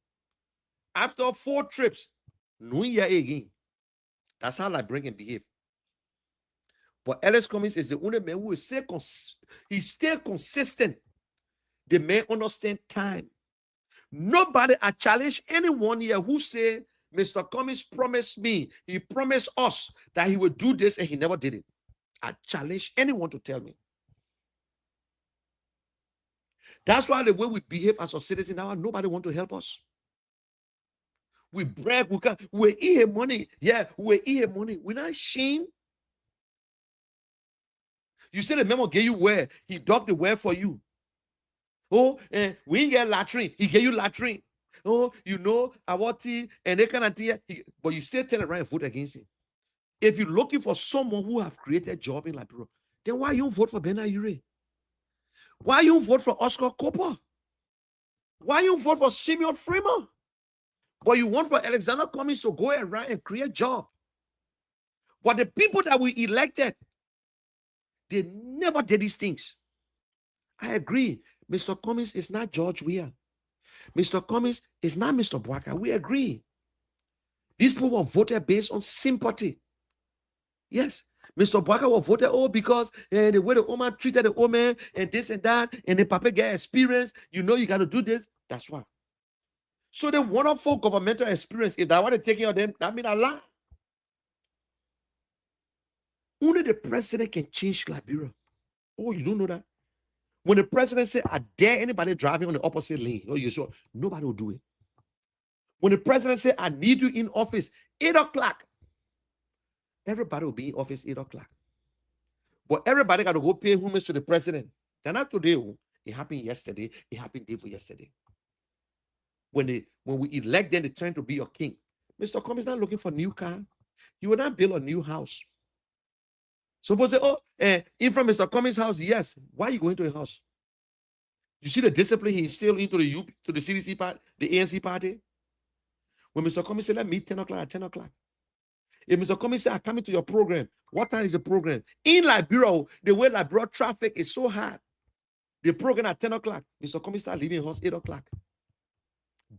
After 4 trips, no year again. That's how Liberian behave. But Ellis Cummings is the only man who is he stay consistent. The man understand time. Nobody, I challenge anyone here who say, Mr. Cummings promised me, he promised us that he would do this and he never did it. I challenge anyone to tell me. That's why the way we behave as a citizen now, nobody want to help us. We brag, we eat money. Yeah, we eat money. We're not ashamed. You say the memo gave you where? He dug the well for you. Oh, we didn't get latrine. He gave you latrine. Oh, you know, awati and they kind of thing. But you still turn around and vote against him. If you're looking for someone who have created a job in Liberia, then why you vote for Bernard Ure? Why you vote for Oscar Cooper? Why you vote for Simeon Freeman? But you want for Alexander Cummings to go around and create a job. But the people that we elected, they never did these things. I agree. Mr. Cummings is not George Weah. Mr. Cummings is not Mr. Bwaka. We agree. These people were voted based on sympathy. Yes. Mr. Bwaka was voted because the way the woman treated the woman and this and that, and the papa get experience, you know you got to do this. That's why. So the wonderful governmental experience, if that want to take care of them, that means a lot. Only the president can change Liberia. Oh, you don't know that? When the president say, I dare anybody driving on the opposite lane, oh, you sure nobody will do it. When the president say, I need you in office 8 o'clock, everybody will be in office 8 o'clock. But everybody got to go pay homage to the president. They're not today. It happened yesterday. It happened day for yesterday. When we elect them, they trying to be your king. Mr. Cummings not looking for a new car. He will not build a new house. Suppose say, oh, in from Mr. Cummings' house, yes. Why are you going to a house? You see the discipline he's still into to the CDC part, the ANC party. When Mr. Cummings said, let me meet 10 o'clock at 10 o'clock. If Mr. Cummings said, I'm coming to your program, what time is the program? In Liberia, the way Liberia traffic is so hard. The program at 10 o'clock. Mr. Cummings start leaving house 8 o'clock.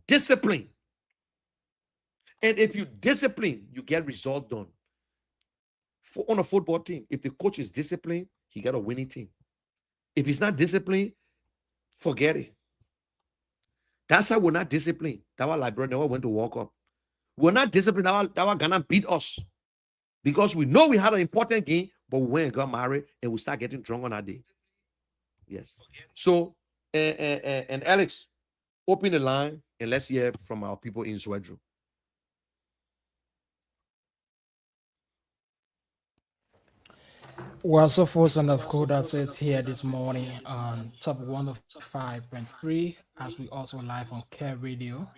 Discipline. And if you discipline, you get result done. On a football team, if the coach is disciplined, he got a winning team. If he's not disciplined, forget it. That's how we're not disciplined. That's why Liberia never went to World Cup. We're not disciplined. That's why Ghana beat us. Because we know we had an important game, but we went and got married and we start getting drunk on our day. Yes. So, and Alex, open the line and let's hear from our people in Zwedru. Well, so for son of Koda says here this morning on top 105.3, as we also live on Care Radio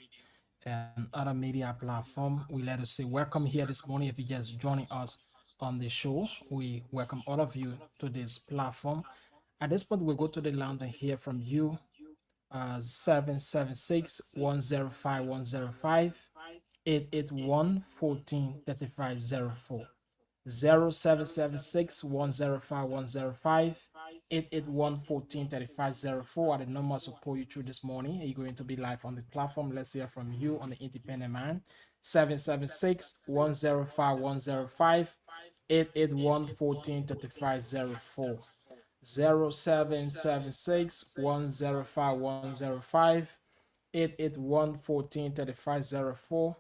and other media platform. We let us say welcome here this morning. If you're just joining us on the show, we welcome all of you to this platform. At this point, we'll go to the line and hear from you. 776-105-105, 881-14-3504. 0776-105-105, 881-14-3504 are the numbers to pull you through this morning. You're going to be live on the platform. Let's hear from you on the Independent Man. 776-105-105, 881-14-3504. 0776-105-105, 881-14-3504.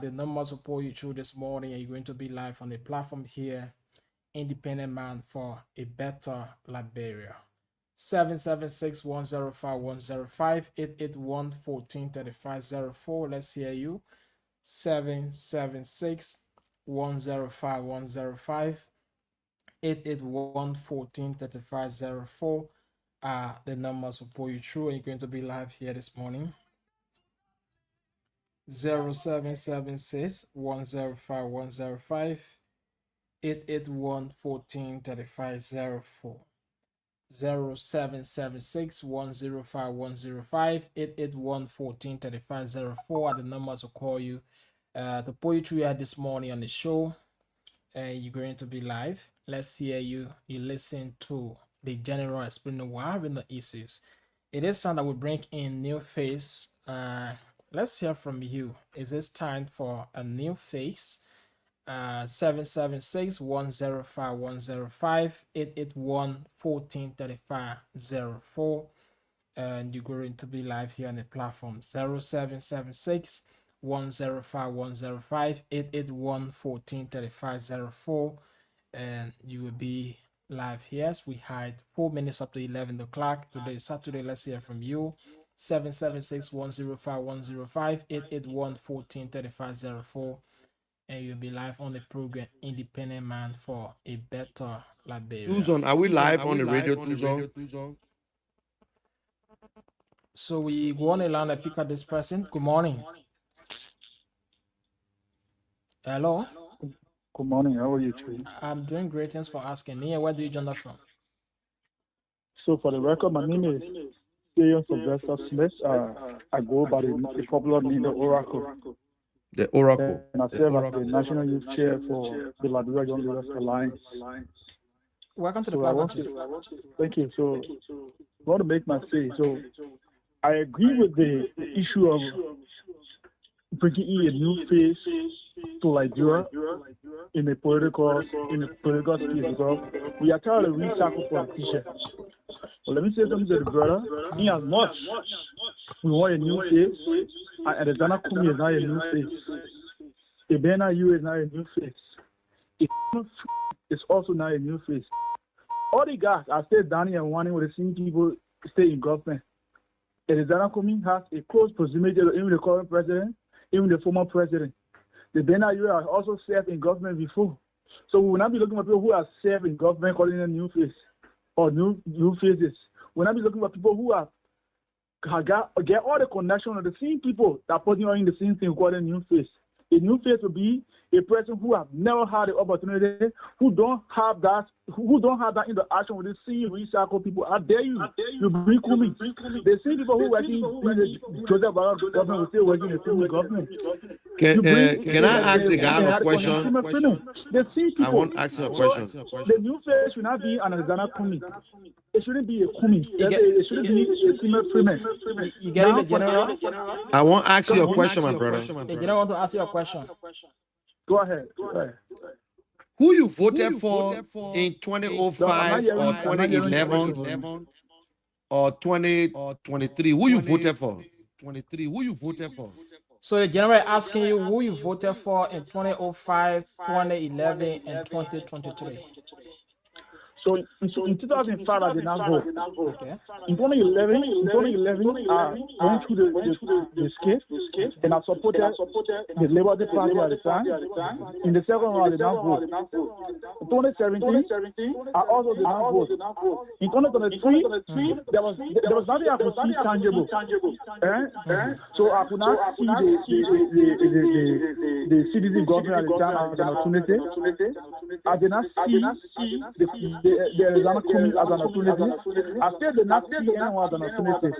The numbers will pull you through this morning, and you're going to be live on the platform here. Independent Man for a better Liberia. 776-105-105, 881-14-3504. Let's hear you. 776-105-105, 881-14-3504. The numbers will pull you through, and you're going to be live here this morning. 0776-105-105, 881-14-3504. 0776-105-105, 881-14-3504 are the numbers to call you to pull you through this morning on the show. You're going to be live. Let's hear you. You listen to the general explaining what having the issues. It is time that we bring in new face. Let's hear from you. Is this time for a new face? 776-105-105, 881-14-3504. And you're going to be live here on the platform. 0776-105-105, 881-14-3504. And you will be live here as we hide 4 minutes up to 11 o'clock. Today is Saturday. Let's hear from you. 776-105-105, 881-14-3504. And you'll be live on the program Independent Man for a better Liberia. Tuzon, are we live on the radio, Tuzon? So we go on a line and pick up this person. Good morning. Hello. Good morning. How are you today? I'm doing great. Thanks for asking me. Where do you join us from? So for the record, my name is Sylvester Smith. I go by the popular name the Oracle. The Oracle. And I serve as the National Youth Chair for the Liberia Young Leaders Alliance. Welcome to the platform. Thank you. So I want to make my say. So I agree with the issue of bringing in a new face to Liberia in the political space, because we are tired of recycle politicians. Well, let me say something to the brother. In as much we want a new face, and the Dana Kumi is not a new face. The Bena U is not a new face. It's also not a new face. All the guys I said Danny and Wani with the same people stay in government. And the Dana Kumi has a close proximity to even the current president, even the former president. The Bena U has also served in government before. So we will not be looking for people who have served in government calling them new face or new faces. We will not be looking for people who have get all the connection of the same people that putting on in the same thing called a new face. A new face will be a person who have never had the opportunity, who don't have that interaction with the same recycle people. I dare you, you bring me. The same people who working in the Joseph Barack government will still working in the same government. Can I ask the guy a question? The same people. I want to ask you a question. The new face should not be an Alexander Kumi. It shouldn't be a Kumi. It shouldn't be a female freeman. You get it, General? I want to ask you a question, my brother. The General want to ask you a question. Go ahead. Who you voted for in 2005 or 2011 or 2023? Who you voted for? 23. Who you voted for? So the General asking you who you voted for in 2005, 2011, and 2023. So in 2005, I did not vote. Okay. In 2011, I went through the skit, and I supported the Labour Party at the time. In the second round, I did not vote. In 2017, I also did not vote. In 2023, there was nothing I could see tangible. So I could not see the citizen government at the time as an opportunity. I did not see the the Arizona coming as an opportunity. I still did not see anyone as an opportunity.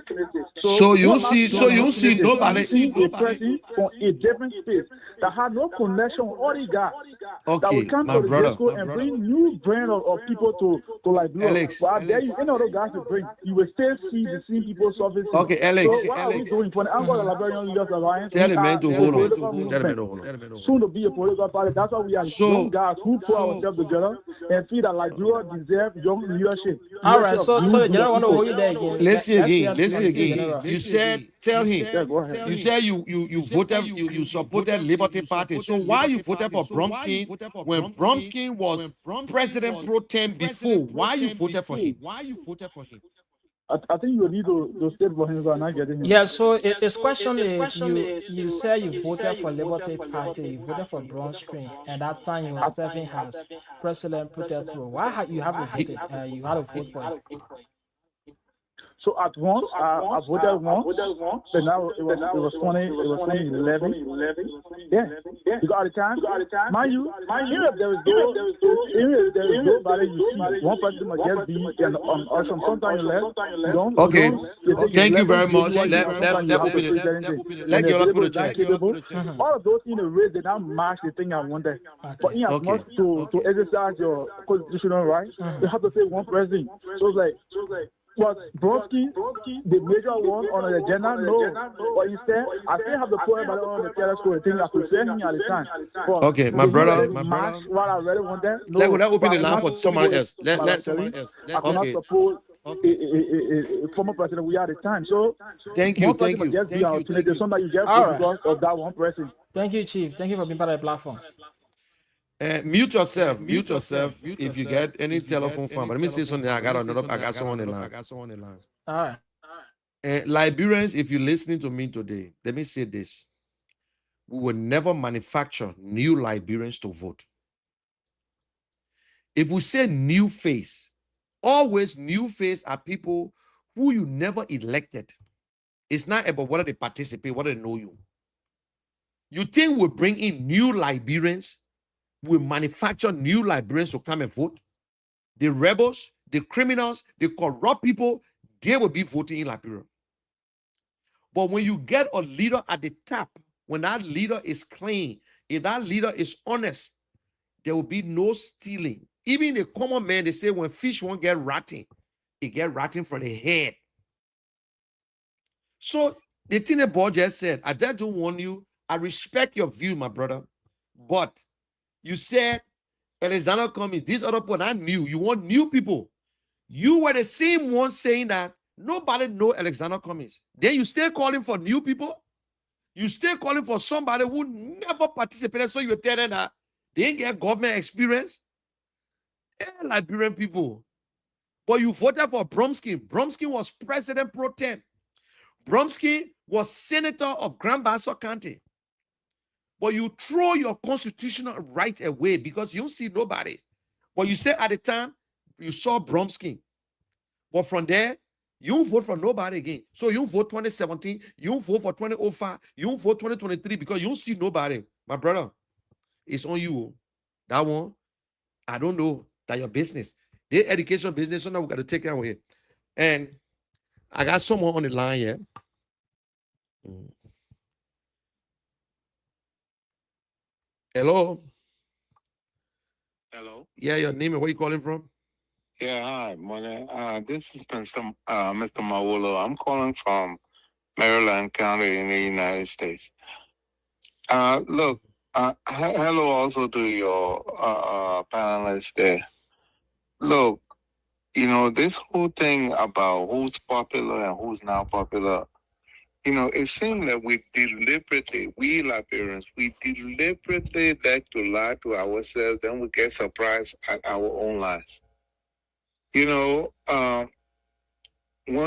So you what see, so you see nobody. see a person from a different space that had no connection with all these guys that Okay, will come my to the brother. disco and bring new brand of people to like blow. Alex. But I dare you, any other guys to bring, you will still see the same people surfacing. Okay, Alex. So what are we doing for the Angola Liberian Leaders Alliance? Tell We the man are to a hold on. political Tell the movement, man to hold on. soon to be a political party. That's why we are young guys who put ourselves together and feel that Liberia deserves young leadership. All right, so the Leadership general of want to people. hold you there again. Listen again. Listen Let's hear again. general. You said, tell him. Yeah, go ahead. You said you voted, you supported Liberty Party. So why you voted for Bromskin when Bromskin was president pro tem before? Why you voted for him? I think you need to state for him, but I'm not getting him. Yeah, so his question is you say you voted for Liberty Party, you voted for Brown Screen, and that time you were serving as President Protect Pro. Why you have to vote you had to vote for him? So at once, I voted once, but now it was 2011. Yeah, because at the time, mind you, even if there is nobody you see, one person might just be or sometimes you left. Okay, thank you very much. Let open it. Let your other put a check. All of those in the race did not match the thing I wanted. But in as much to exercise your constitutional right, you have to say one person. So it's like. Was Brodsky the major one on the agenda? No. But instead, I still have the point about on the telescope thing I could say him at the time. But okay, my brother. What I really wanted. No, let open the line for somebody else. Let somebody else. I cannot suppose a former president we had at the time. So thank you. Just be opportunity. Somebody you just because of that one person. Thank you, Chief. Thank you for being part of the platform. Mute yourself if you get any telephone phone. But let me say something. I got someone in line. All right. Liberians, if you're listening to me today, let me say this. We will never manufacture new Liberians to vote. If we say new face, always new face are people who you never elected. It's not about whether they participate, whether they know you. You think we'll bring in new Liberians? We manufacture new Liberians to come and vote. The rebels, the criminals, the corrupt people, they will be voting in Liberia. But when you get a leader at the top, when that leader is clean, if that leader is honest, there will be no stealing. Even the common man, they say when fish won't get rotting, it get rotting from the head. So the thing the boy just said, I just don't want you. I respect your view, my brother, but you said Alexander Cummings, these other people I knew. You want new people. You were the same one saying that nobody know Alexander Cummings. Then you still calling for new people. You still calling for somebody who never participated. So you tell them that they didn't get government experience. Liberian people. But you voted for Bromsky. Bromsky was president pro tem. Bromsky was senator of Grand Bassa County. But you throw your constitutional right away because you don't see nobody. But you say at the time, you saw Bromsky. But from there, you don't vote for nobody again. So you vote 2017, you don't vote for 2005, you don't vote 2023 because you don't see nobody. My brother, it's on you. That one, I don't know. That's your business. The education business, so now we got to take it away. And I got someone on the line here. Hello. Hello. Yeah, your name and where you calling from? Yeah, hi, morning. This is Mr. Mawolo. I'm calling from Maryland County in the United States. Look, hello also to your panelists there. Look, this whole thing about who's popular and who's not popular, it seems that we Liberians, we deliberately like to lie to ourselves, then we get surprised at our own lies. When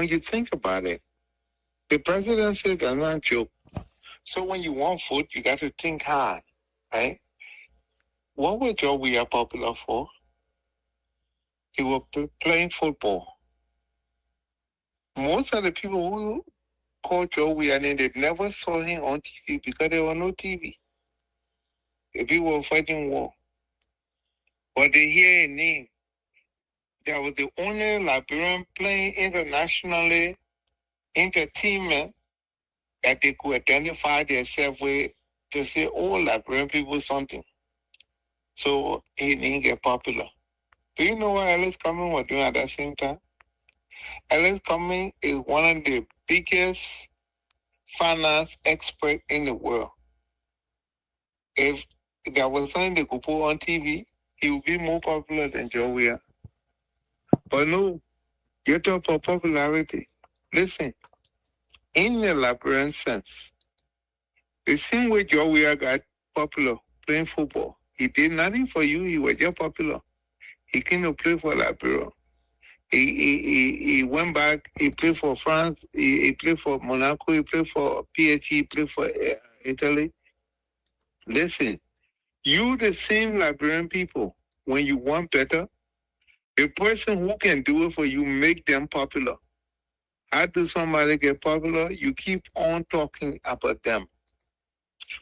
you think about it, the presidency does not joke. So when you want food, you got to think hard, right? What was we are popular for? They were playing football. Most of the people who called Joey and then they never saw him on TV because there was no TV. The people were fighting war. But they hear a name, that was the only Liberian playing internationally entertainment that they could identify themselves with to say, oh, Liberian people something. So he didn't get popular. Do you know what Ellis Cumming was doing at that same time? Ellis Cumming is one of the biggest finance experts in the world. If there was something they could put on TV, he would be more popular than Joe Weir. But no, you talk for popularity. Listen, in the Liberian sense, the same way Joe Weir got popular playing football, he did nothing for you, he was just popular. He came to play for Liberia. He went back, he played for France, he played for Monaco, he played for PSG, he played for Italy. Listen, you the same Liberian people, when you want better, the person who can do it for you, make them popular. How do somebody get popular? You keep on talking about them.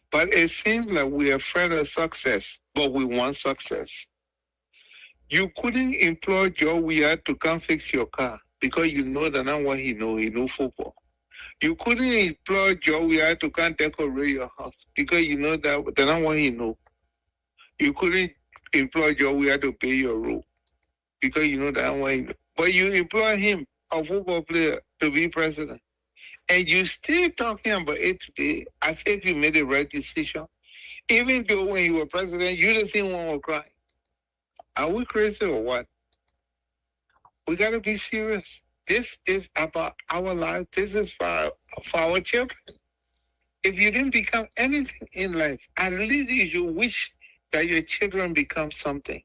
But it seems like we're afraid of success, but we want success. You couldn't employ Joe Weir to come fix your car because you know that not what he know football. You couldn't employ Joe Weir to come decorate your house because you know that not what he know. You couldn't employ Joe Weir to pay your road because you know that not what he know. But you employ him, a football player, to be president. And you still talking about it today as if you made the right decision. Even though when you were president, you the same one was crying. Are we crazy or what? We got to be serious. This is about our lives. This is for our children. If you didn't become anything in life, at least you should wish that your children become something.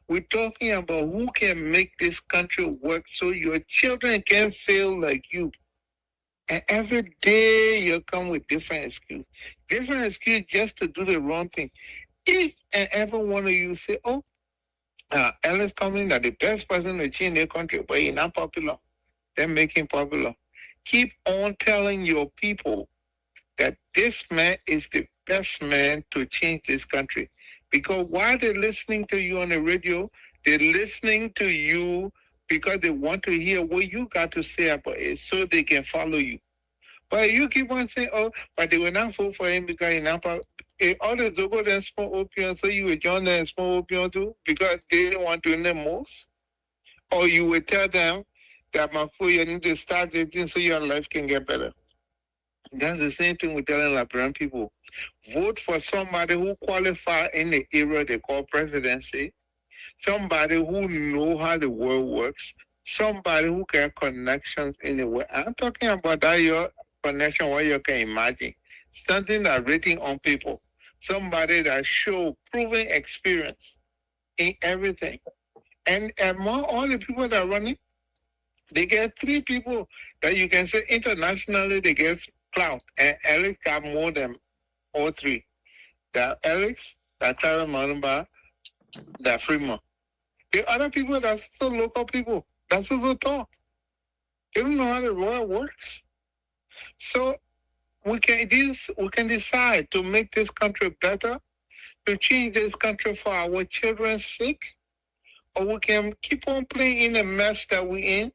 We're talking about who can make this country work so your children can feel like you. And every day you come with different excuse just to do the wrong thing. Each and every one of you say, oh, Ellis Cumming that the best person to change the country, but he's not popular. Then make him popular. Keep on telling your people that this man is the best man to change this country. Because while they're listening to you on the radio, they're listening to you because they want to hear what you got to say about it so they can follow you. But you keep on saying, oh, but they will not vote for him because he's not popular. All the Zogo then smoke opium, so you would join them and smoke opium too because they didn't want to do the most? Or you would tell them that my fool, you need to start dating so your life can get better. That's the same thing with telling Liberian people. Vote for somebody who qualify in the era they call presidency, somebody who know how the world works, somebody who can have connections in the world. I'm talking about that your connection where you can imagine. Something that written on people. Somebody that show proven experience in everything. And among all the people that are running, they get 3 people that you can say internationally they get clout. And Alex got more than all 3. That Alex, that Clara Manumba, that Freeman. The other people that's also local people. That's also talk. They don't know how the world works. So we can decide to make this country better, to change this country for our children's sake, or we can keep on playing in the mess that we're in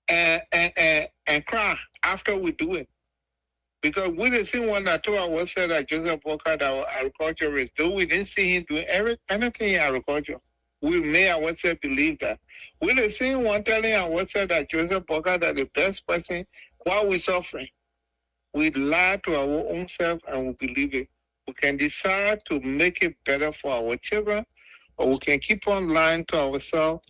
and cry after we do it. Because we didn't see one that told us said that Joseph Walker, our agriculturist, though we didn't see him doing anything in agriculture. We made ourselves believe that. We didn't see one telling ourselves that Joseph Walker that the best person while we're suffering. We lie to our own self and we believe it. We can decide to make it better for our children, or we can keep on lying to ourselves.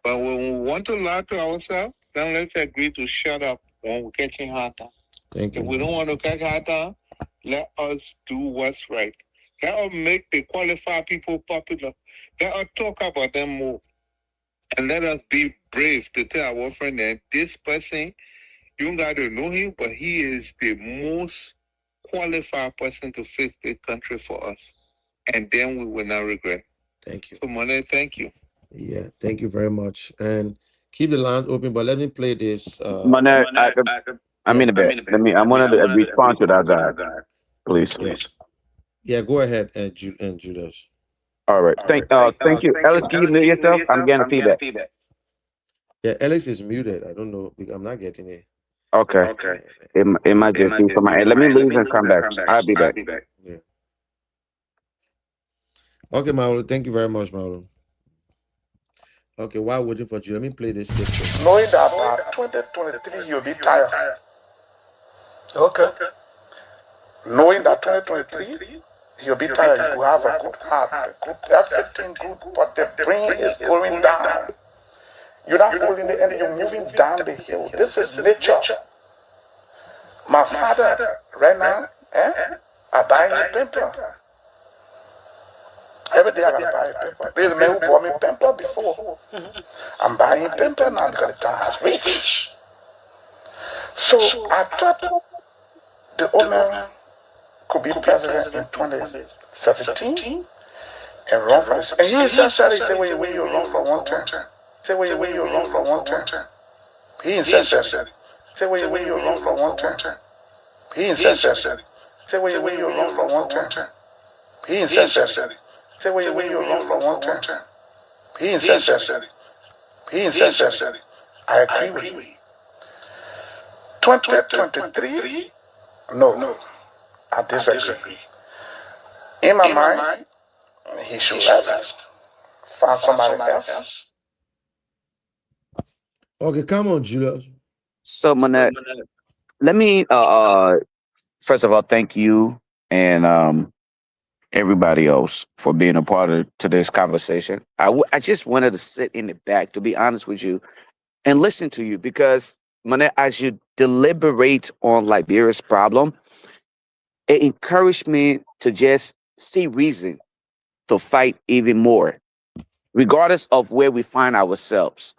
But when we want to lie to ourselves, then let's agree to shut up when we're catching hard time. Thank you. If we don't want to catch hard time, let us do what's right. Let us make the qualified people popular. Let us talk about them more. And let us be brave to tell our friend that this person, you don't got to know him, but he is the most qualified person to fix the country for us. And then we will not regret. Thank you. So, Monet, thank you. Yeah, thank you very much. And keep the lines open, but let me play this. Monet, I mean a bit. I wanted to respond to that guy, please. Yeah, go ahead, and Judas. All right. Thank you. Alex, can you mute yourself? I'm getting feedback. Yeah, Alex is muted. I don't know. I'm not getting it. Okay. It might just be from my end. Let me leave and come back. I'll be back. Yeah. Okay, Mauro. Thank you very much, Mauro. Okay, while waiting for you, let me play this TikTok. Knowing that by 2023 you'll be tired. Okay. Knowing that 2023 you'll be tired, you have a good heart, a good everything good, but the brain is going down. You're not holding the end, you're moving down the hill. This is nature. My father, right now, I buy him pamper. Every day I gotta buy a pamper. There's a man who bought me pamper before. I'm buying pamper now because the time has reached. So I thought the old man could be president in 2017 and run for this. And he said, he said, when you run for one term. He said, when you run for one term. He insisted. He said, when you run for one term. He insisted. He said, when you run for one term. He insisted. He said, when you run for one term. He insisted. He insisted. I agree with you. 2023? No. I disagree. In my mind, he should rest. Find somebody else. Okay, come on, Julius. So, Manette, let me first of all thank you and everybody else for being a part of today's conversation. I just wanted to sit in the back, to be honest with you, and listen to you because, Manette, as you deliberate on Liberia's problem, it encouraged me to just see reason to fight even more, regardless of where we find ourselves.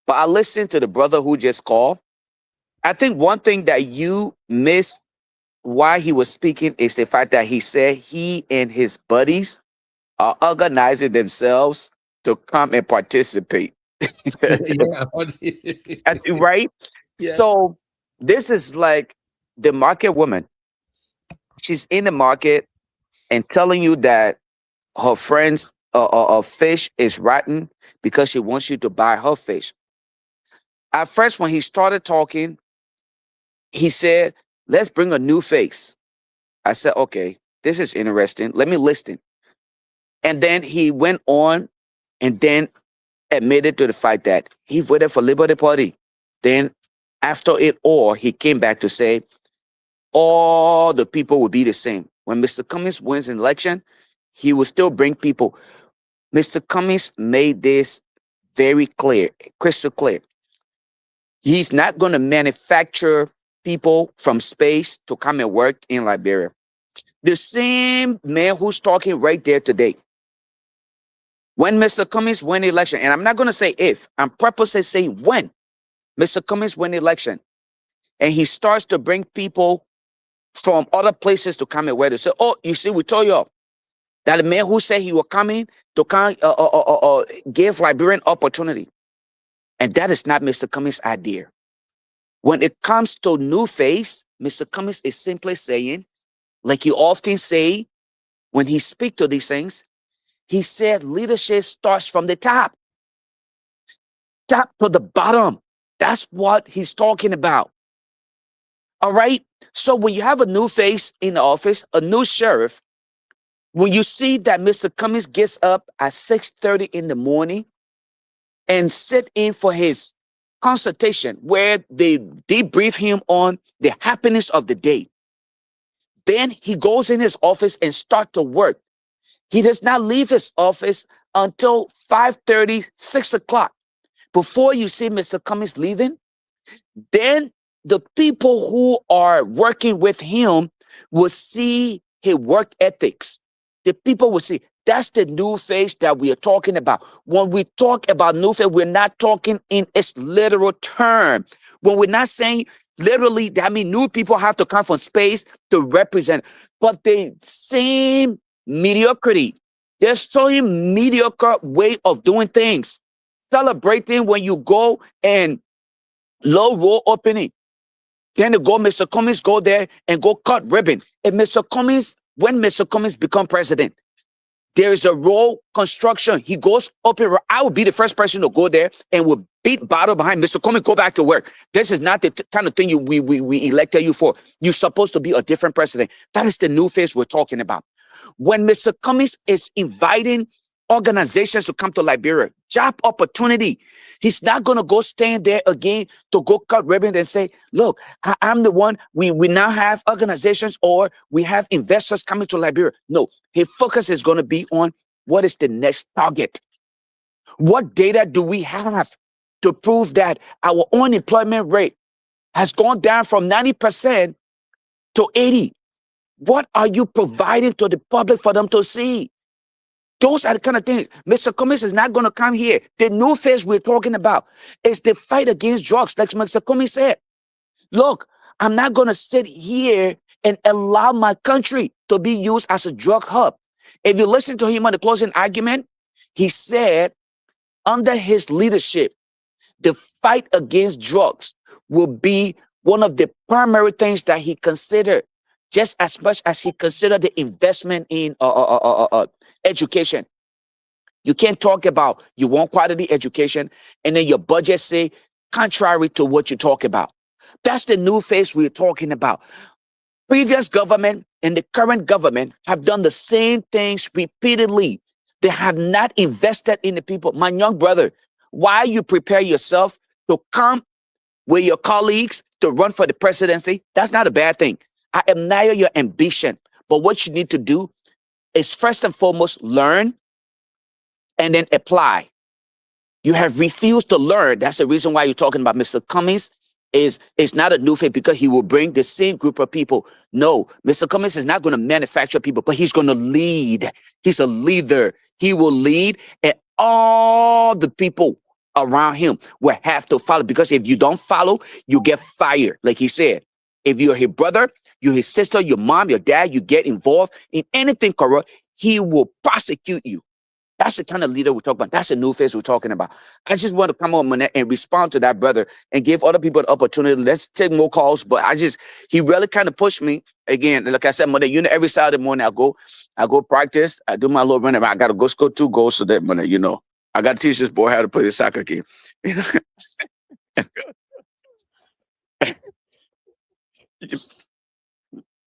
But I listened to the brother who just called. I think one thing that you missed while he was speaking is the fact that he said he and his buddies are organizing themselves to come and participate. Yeah. Right? Yeah. So this is like the market woman. She's in the market and telling you that her friend's fish is rotten because she wants you to buy her fish. At first, when he started talking, he said, let's bring a new face. I said, okay, this is interesting. Let me listen. And then he went on and then admitted to the fact that he voted for Liberty Party. Then after it all, he came back to say all the people will be the same. When Mr. Cummings wins an election, he will still bring people. Mr. Cummings made this very clear, crystal clear. He's not going to manufacture people from space to come and work in Liberia. The same man who's talking right there today. When Mr. Cummings win the election, and I'm not going to say if, I'm purposely saying when Mr. Cummings win the election, and he starts to bring people from other places to come and work. They say, oh, you see, we told you that the man who said he was coming to come give Liberian opportunity. And that is not Mr. Cummings' idea. When it comes to new face, Mr. Cummings is simply saying, like you often say when he speaks to these things, he said leadership starts from the top to the bottom. That's what he's talking about. All right. So when you have a new face in the office, a new sheriff, when you see that Mr. Cummings gets up at 6:30 in the morning and sit in for his consultation where they debrief him on the happiness of the day, then he goes in his office and start to work. He does not leave his office until 5:30, 6 o'clock. Before you see Mr. Cummings leaving, then the people who are working with him will see his work ethics. The people will see that's the new face that we are talking about. When we talk about new face, we're not talking in its literal term. When we're not saying literally, that means new people have to come from space to represent, but the same mediocrity. There's same mediocre way of doing things. Celebrating when you go and low roll opening. Then they go, Mr. Cummings go there and go cut ribbon. If Mr. Cummings, when Mr. Cummings become president, There's a road construction. He goes up and I would be the first person to go there and would beat bottle behind Mr. Come and go back to work. This is not the kind of thing we elected you for. You're supposed to be a different president. That is the new face we're talking about. When Mr. Cummings is inviting organizations to come to Liberia, job opportunity, he's not going to go stand there again to go cut ribbon and say, look, I'm the one. We now have organizations or we have investors coming to Liberia. No, his focus is going to be on what is the next target. What data do we have to prove that our unemployment rate has gone down from 90% to 80%? What are you providing to the public for them to see? Those are the kind of things. Mr. Cummings is not going to come here. The new face we're talking about is the fight against drugs, like Mr. Cummings said. Look, I'm not going to sit here and allow my country to be used as a drug hub. If you listen to him on the closing argument, he said under his leadership, the fight against drugs will be one of the primary things that he considered, just as much as he considered the investment in education. You can't talk about you want quality education and then your budget say contrary to what you talk about. That's the new face we're talking about. Previous government and the current government have done the same things repeatedly. They have not invested in the people. My young brother, while you prepare yourself to come with your colleagues to run for the presidency, that's not a bad thing. I admire your ambition. But what you need to do is first and foremost learn and then apply. You have refused to learn. That's the reason why you're talking about Mr. Cummings is not a new face because he will bring the same group of people. No, Mr. Cummings is not going to manufacture people, but he's going to lead. He's a leader. He will lead, and all the people around him will have to follow, because if you don't follow, you get fired. Like he said, if you're his brother, you're his sister, your mom, your dad, you get involved in anything corrupt, he will prosecute you. That's the kind of leader we're talking about. That's the new face we're talking about. I just want to come on and respond to that brother and give other people the opportunity. Let's take more calls. But he really kind of pushed me. Again, like I said, Monday, every Saturday morning I go practice. I do my little running. I got to go score 2 goals so that, Monday, I got to teach this boy how to play the soccer game.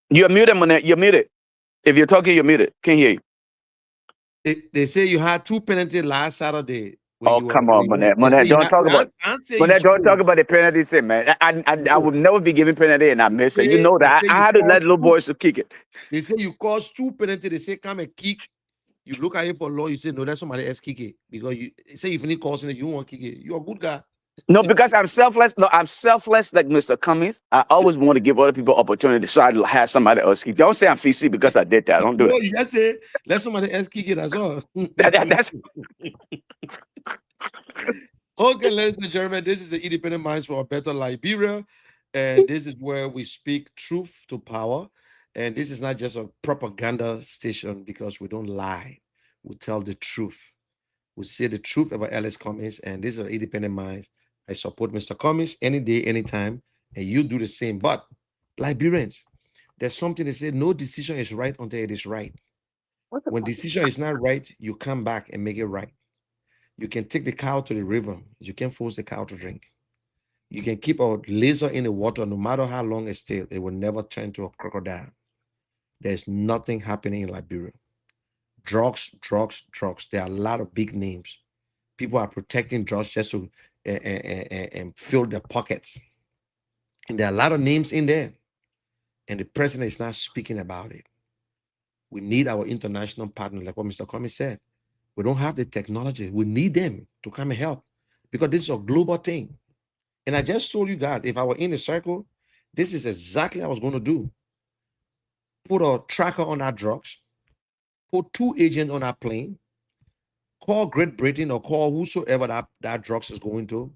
You're muted, Monday. You're muted. If you're talking, you're muted. Can't hear you. They say you had 2 penalties last Saturday. Oh, come on, Monet. Don't talk about the penalty thing, man. I would never be giving penalty and I miss it. You know that. I had to let little boys to kick it. They say you caused 2 penalties. They say come and kick. You look at him for law. You say, no, that's somebody else kick it. Because you say if you causing it, you won't kick it. You're a good guy. No, because I'm selfless. No, I'm selfless like Mr. Cummings. I always want to give other people opportunity, so I have somebody else kick. Don't say I'm feisty because I did that. Don't do it. You just say let somebody else kick it as well. That's okay, ladies and gentlemen, this is the Independent Minds for a Better Liberia, and this is where we speak truth to power. And this is not just a propaganda station because we don't lie. We tell the truth. We say the truth about Alice Cummings, and this is our Independent Minds. I support Mr. Cummings any day, anytime, and you do the same. But Liberians, there's something they say, no decision is right until it is right. When decision is not right, you come back and make it right. You can take the cow to the river. You can force the cow to drink. You can keep a laser in the water, no matter how long it's still, it will never turn to a crocodile. There's nothing happening in Liberia. Drugs. There are a lot of big names. People are protecting drugs just to and fill their pockets. And there are a lot of names in there. And the president is not speaking about it. We need our international partners, like what Mr. Cummings said. We don't have the technology. We need them to come and help because this is a global thing. And I just told you guys, if I were in the circle, this is exactly what I was going to do. Put a tracker on our drugs, put 2 agents on our plane, call Great Britain or call whosoever that drugs is going to,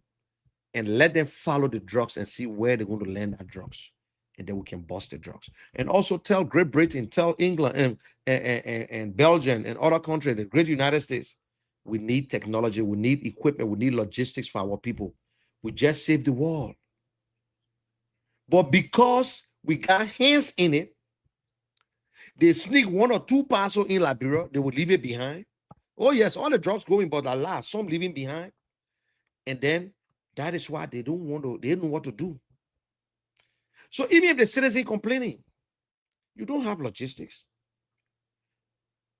and let them follow the drugs and see where they're going to land that drugs. And then we can bust the drugs. And also tell Great Britain, tell England and Belgium and other countries, the great United States, we need technology, we need equipment, we need logistics for our people. We just saved the world. But because we got hands in it, They sneak 1 or 2 parcels in Liberia, they will leave it behind. Oh, yes, all the drugs going, but alas, some leaving behind. And then that is why they don't know what to do. So even if the citizen complaining, you don't have logistics.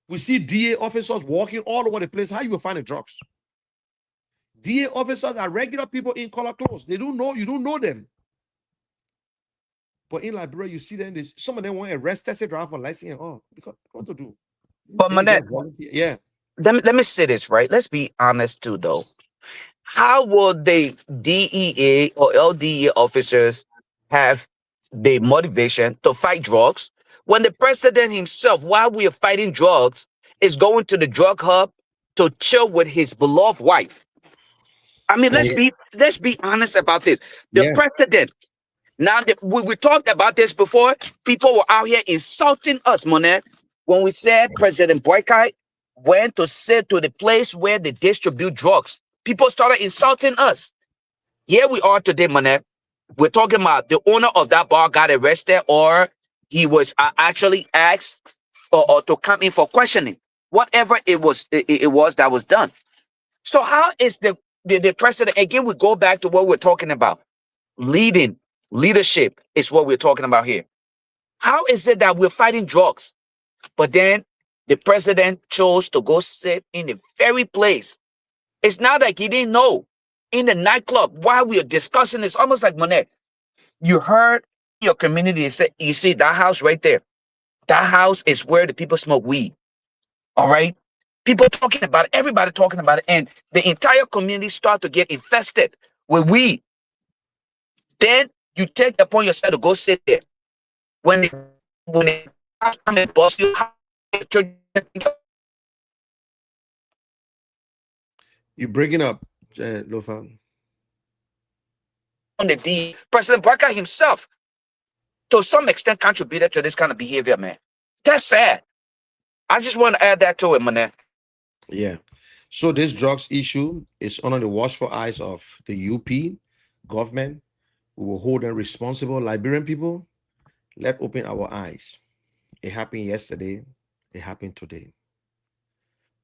We see DA officers walking all over the place. How you will find the drugs? DA officers are regular people in color clothes. They don't know, you don't know them. But in Liberia, you see them, some of them want to arrest taxi driver for license and all. Because what to do? But Manette, yeah. let me say this, right? Let's be honest too, though. How will the DEA or LDA officers have the motivation to fight drugs when the president himself, while we are fighting drugs, is going to the drug hub to chill with his beloved wife? I mean, let's be honest about this. The president. Now, we talked about this before. People were out here insulting us, Monet, when we said President Boycott went to sit to the place where they distribute drugs. People started insulting us. Here we are today, Monet. We're talking about the owner of that bar got arrested, or he was actually asked or to come in for questioning. Whatever it was that was done. So how is the president, again, we go back to what we're talking about. Leadership is what we're talking about here. How is it that we're fighting drugs, but then the president chose to go sit in the very place? It's not like he didn't know. In the nightclub, while we are discussing this, almost like Monet, you heard your community say, you see that house right there. That house is where the people smoke weed. All right? People talking about it, everybody talking about it, and the entire community start to get infested with weed. Then you take it upon yourself to go sit there. When they come and bust you, you're breaking up, Lofa. The President Barker himself, to some extent, contributed to this kind of behavior, man. That's sad. I just want to add that to it, man. Yeah. So this drugs issue is under the watchful eyes of the UP government. We will hold them responsible. Liberian people, let's open our eyes. It happened yesterday. It happened today.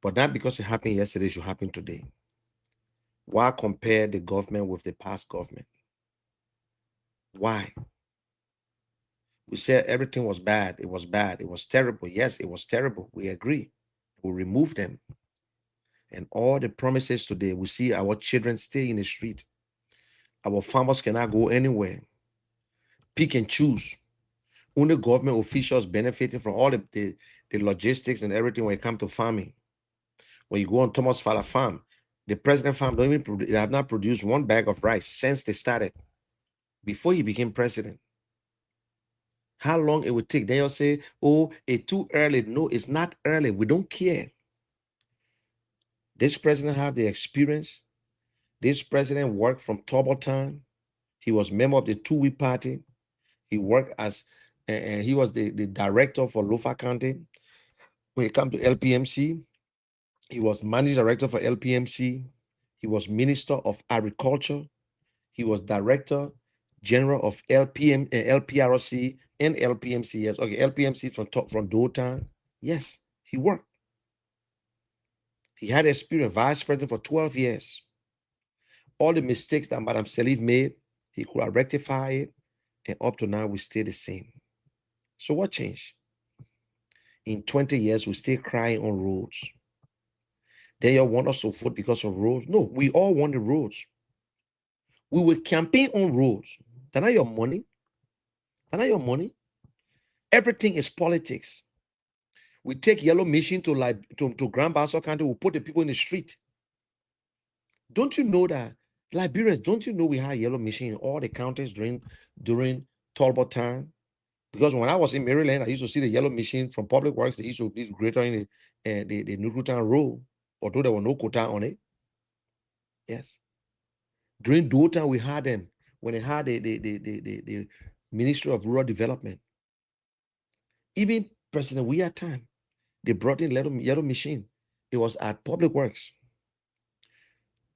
But not because it happened yesterday, it should happen today. Why compare the government with the past government? Why? We said everything was bad. It was bad. It was terrible. Yes, it was terrible. We agree. We remove them. And all the promises today, we see our children stay in the street. Our farmers cannot go anywhere. Pick and choose. Only government officials benefiting from all the logistics and everything when it comes to farming. When you go on Thomas Fowler Farm, the president farm they have not produced 1 bag of rice since they started, before he became president. How long it would take? Then you'll say, oh, it's too early. No, it's not early. We don't care. This president have the experience. This president worked from Turbo time. He was member of the 2-week party. He worked as, and he was the director for Lofa County. When it comes to LPMC, he was managing director for LPMC. He was Minister of Agriculture. He was Director General of LPRC and LPMC. Yes, okay, LPMC from Dothan. Yes, he worked. He had experience, vice president for 12 years. All the mistakes that Madam Salif made, he could have rectified it, and up to now, we stay the same. So what changed? In 20 years, we stay crying on roads. Then you want us to vote because of roads? No, we all want the roads. We will campaign on roads. That's not your money. That's not your money. Everything is politics. We take yellow machine to Grand Bassa County, we put the people in the street. Don't you know that Liberians, don't you know we had yellow machine in all the counties during Talbot time? Because when I was in Maryland, I used to see the yellow machine from Public Works. They used to be greater in the Newtown Road, although there was no quota on it. Yes. During Dothan, we had them when they had the Ministry of Rural Development. Even President Weah time, they brought in yellow machine. It was at Public Works.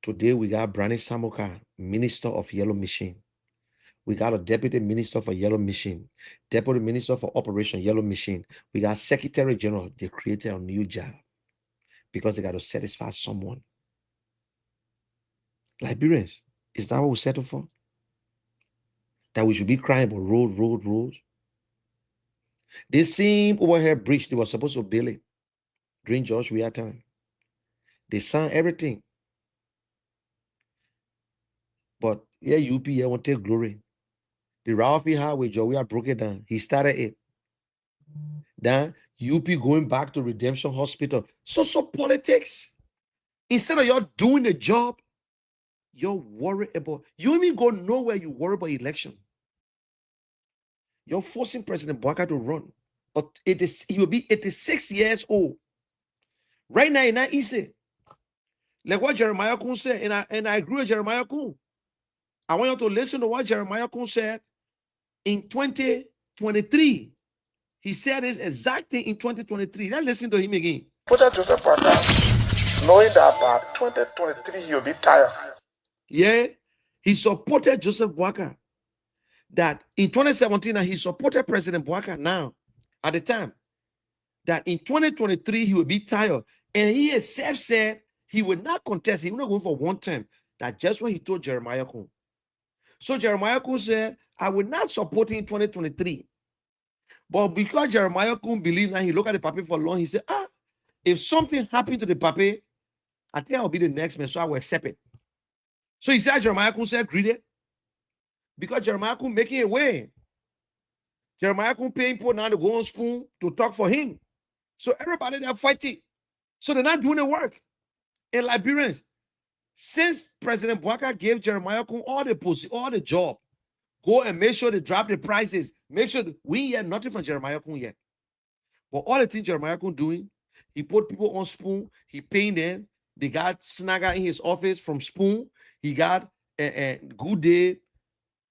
Today we got Brani Samoka, Minister of Yellow Machine. We got a deputy minister for yellow machine, deputy minister for operation yellow machine. We got secretary general. They created a new job because they got to satisfy someone. Liberians, is that what we settle for? That we should be crying about roads? This same overhead bridge, they were supposed to build it during George Weah time. They signed everything. But yeah, UP here won't take glory. The Ralphie Highway, George Weah broke it down. He started it. Then UP going back to Redemption Hospital. So politics. Instead of y'all doing the job, you're worried about, you even go nowhere, you worry about election. You're forcing President Bouaka to run. He will be 86 years old. Right now, it's not easy. Like what Jeremiah Kun said, and I agree with Jeremiah Kun. I want you to listen to what Jeremiah Kun said in 2023. He said this exact thing in 2023. Now listen to him again. Put that Joseph Parker, knowing that by 2023 he'll be tired. Yeah, he supported Joseph Bouaka. That in 2017, he supported President Bouaka now, at the time, that in 2023 he will be tired. And he himself said he will not contest. He will not go for one term. That's just what he told Jeremiah Kun. So Jeremiah Kun said, I will not support him in 2023. But because Jeremiah Kun believed that he looked at the paper for long, he said, if something happened to the paper, I think I'll be the next man, so I will accept it. So he said Jeremiah Kun said greedy. Because Jeremiah Kun making a way. Jeremiah Kun paying people now to go on spoon to talk for him. So everybody they're fighting. So they're not doing the work. And Liberians, since President Bouaka gave Jeremiah Kun all the job, go and make sure they drop the prices. Make sure we hear nothing from Jeremiah Kun yet. But all the things Jeremiah Kun doing, he put people on spoon, he paying them. They got Snagger in his office from spoon. He got a good day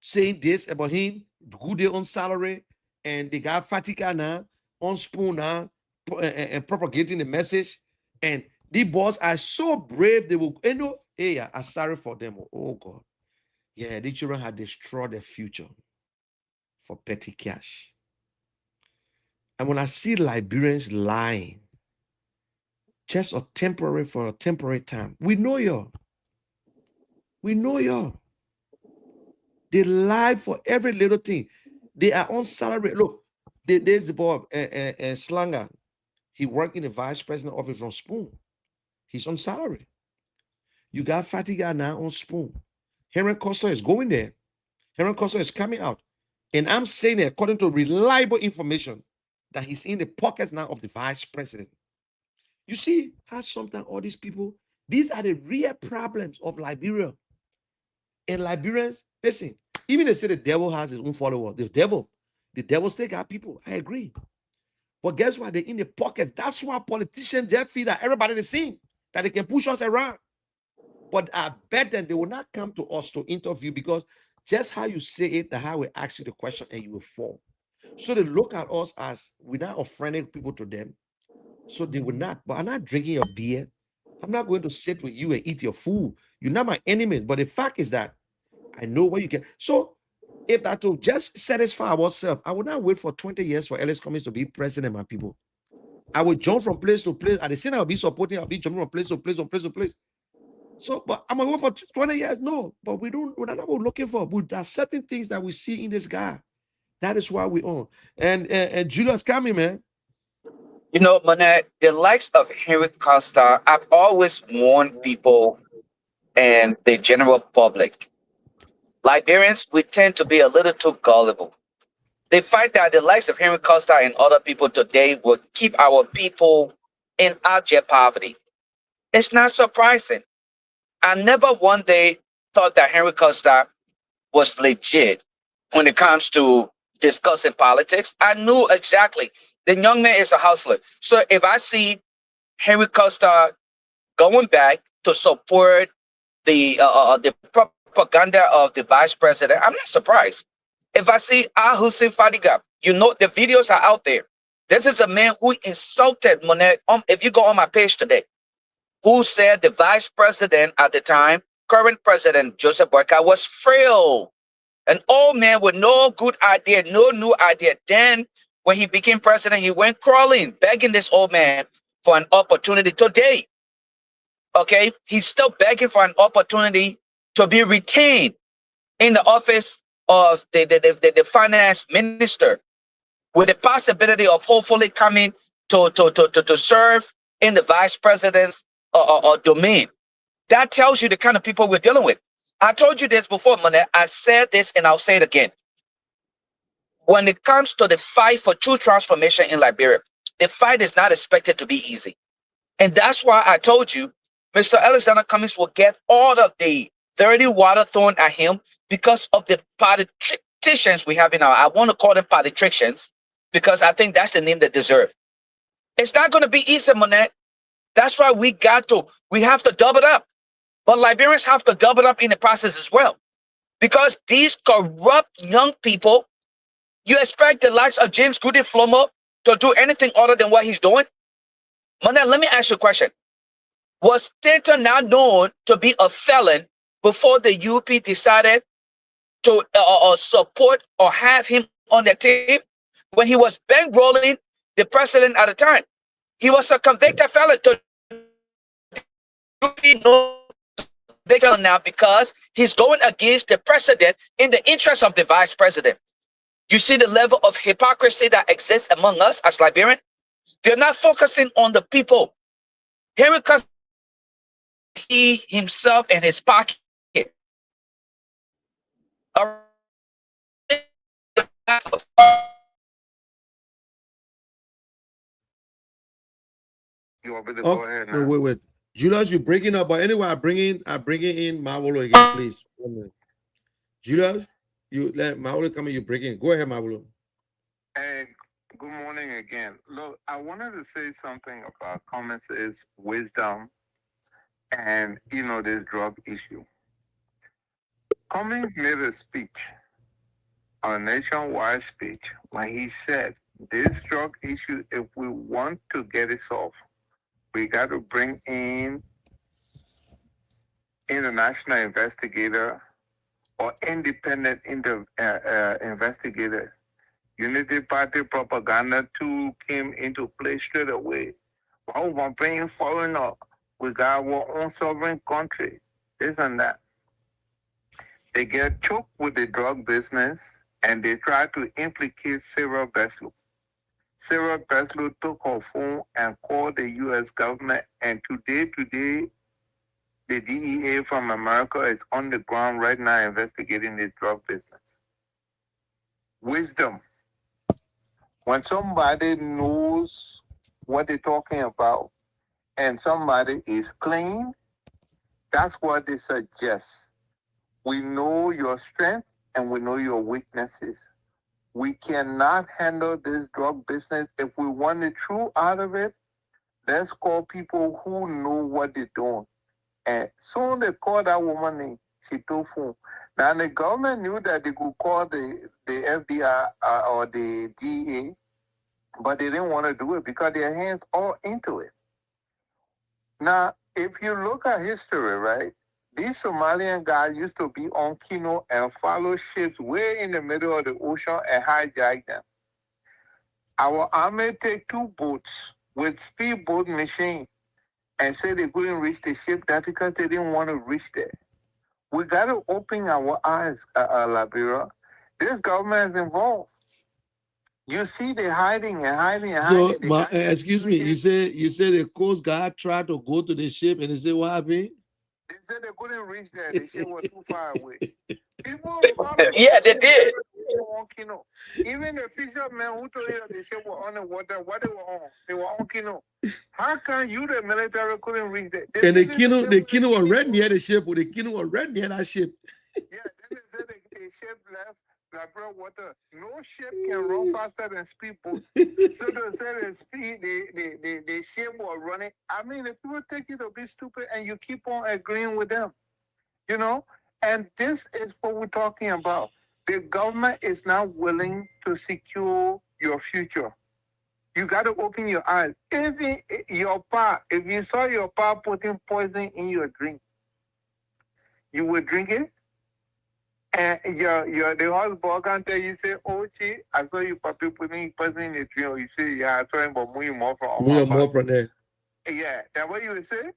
saying this about him, good day on salary, and they got Fatika now on spoon now and propagating the message. And the boss are so brave, they will, hey, I'm sorry for them. Oh God. Yeah, the children had destroyed their future for petty cash. And when I see Liberians lying, just for a temporary time, we know y'all. We know y'all. They lie for every little thing. They are on salary. Look, there's the boy, Slanger. He worked in the vice president office from Spoon. He's on salary. You got Fatiga now on Spoon. Henry Costa is going there. Henry Costa is coming out. And I'm saying that according to reliable information, that he's in the pockets now of the vice president. You see how sometimes all these people, these are the real problems of Liberia. And Liberians, listen, even they say the devil has his own follower. The devil still got people. I agree. But guess what? They're in the pockets. That's why politicians, they feel that everybody they see, that they can push us around. But I bet them they will not come to us to interview because just how you say it, the how we ask you the question and you will fall. So they look at us as we're not offending people to them. So they will not. But I'm not drinking your beer. I'm not going to sit with you and eat your food. You're not my enemy. But the fact is that I know what you get. So if that will just satisfy ourselves, I would not wait for 20 years for Ellis Cummings to be president, my people. I would jump from place to place. At the same time, I'll be supporting, I'll be jumping from place to place to place to place. So, but I'm gonna wait for 20 years. No, but we're not what we're looking for. There are certain things that we see in this guy. That is why we own. And Julius coming, man. You know, Monet, the likes of Henry Costa, I've always warned people and the general public. Liberians, we tend to be a little too gullible. They find that the likes of Henry Costa and other people today will keep our people in abject poverty. It's not surprising. I never one day thought that Henry Costa was legit when it comes to discussing politics. I knew exactly the young man is a hustler. So if I see Henry Costa going back to support the propaganda of the vice president, I'm not surprised. If I see Hussein Fadiga, you know the videos are out there. This is a man who insulted Monet. If you go on my page today, who said the vice president at the time, current president Joseph Boyka, was frail. An old man with no good idea, no new idea. Then when he became president, he went crawling, begging this old man for an opportunity today. Okay, he's still begging for an opportunity to be retained in the office of the finance minister, with the possibility of hopefully coming to serve in the vice president's domain. That tells you the kind of people we're dealing with. I told you this before, Monet. I said this and I'll say it again. When it comes to the fight for true transformation in Liberia, the fight is not expected to be easy. And that's why I told you Mr. Alexander Cummings will get all of the dirty water thrown at him because of the politicians we have in our, I want to call them politicians, because I think that's the name they deserve. It's not going to be easy, Monet. That's why we have to double up. But Liberians have to double up in the process as well. Because these corrupt young people, you expect the likes of James Goody Flomo to do anything other than what he's doing? Monet, let me ask you a question. Was Stanton now known to be a felon before the UP decided to support or have him on their team? When he was bankrolling the president at the time, he was a convicted felon. To UP now because he's going against the president in the interest of the vice president. You see the level of hypocrisy that exists among us as Liberians? They're not focusing on the people. Here it comes, he himself and his pocket. You want me to go ahead now? No, wait. Julius, you're breaking up. But anyway, I bring in Mawolo again, please. 1 minute. Julius, you let Mawolo come in. You break in. Go ahead, Mawolo. Hey, good morning again. Look, I wanted to say something about Cummings' wisdom and this drug issue. Cummings made a speech, a nationwide speech, when he said this drug issue, if we want to get it solved, we got to bring in international investigator or independent investigator. Unity Party propaganda too came into play straight away. Why we want to bring in foreigner? We got our own sovereign country. This and that. They get choked with the drug business and they try to implicate Sarah Beslow. Sarah Beslow took her phone and called the U.S. government, and today, the DEA from America is on the ground right now investigating this drug business. Wisdom. When somebody knows what they're talking about and somebody is clean, that's what they suggest. We know your strength and we know your weaknesses. We cannot handle this drug business. If we want the truth out of it, let's call people who know what they're doing. And soon they called that woman in. She took phone. Now the government knew that they could call the FBI or the DEA, but they didn't want to do it because their hands are into it. Now, if you look at history, right, these Somalian guys used to be on Kino and follow ships way in the middle of the ocean and hijack them. Our army take 2 boats with speedboat machine and say they couldn't reach the ship. That's because they didn't want to reach there. We got to open our eyes, Liberia. This government is involved. You see, they're hiding and hiding and hiding. So, excuse me, you said the Coast Guard tried to go to the ship and they said, what happened? They said they couldn't reach there. The ship was too far away. People follow. Yeah, they did. Even the fishermen who told you that the ship was on the water, what they were on? They were on Kino. How come you, the military, couldn't reach there? And the Kino was right near the ship. The Kino was right near that ship. Yeah, then they said the ship left Liberia water. No ship can run faster than speedboats. So they said the ship was running. I mean, if people take you to be stupid and you keep on agreeing with them, and this is what we're talking about. The government is not willing to secure your future. You got to open your eyes. If you saw your pa putting poison in your drink, you would drink it? And the husband can tell you, say, oh, gee, I saw you puppy putting person in the tree. You say, yeah, I saw him, but moving more from more from there. Yeah, that's what you would say.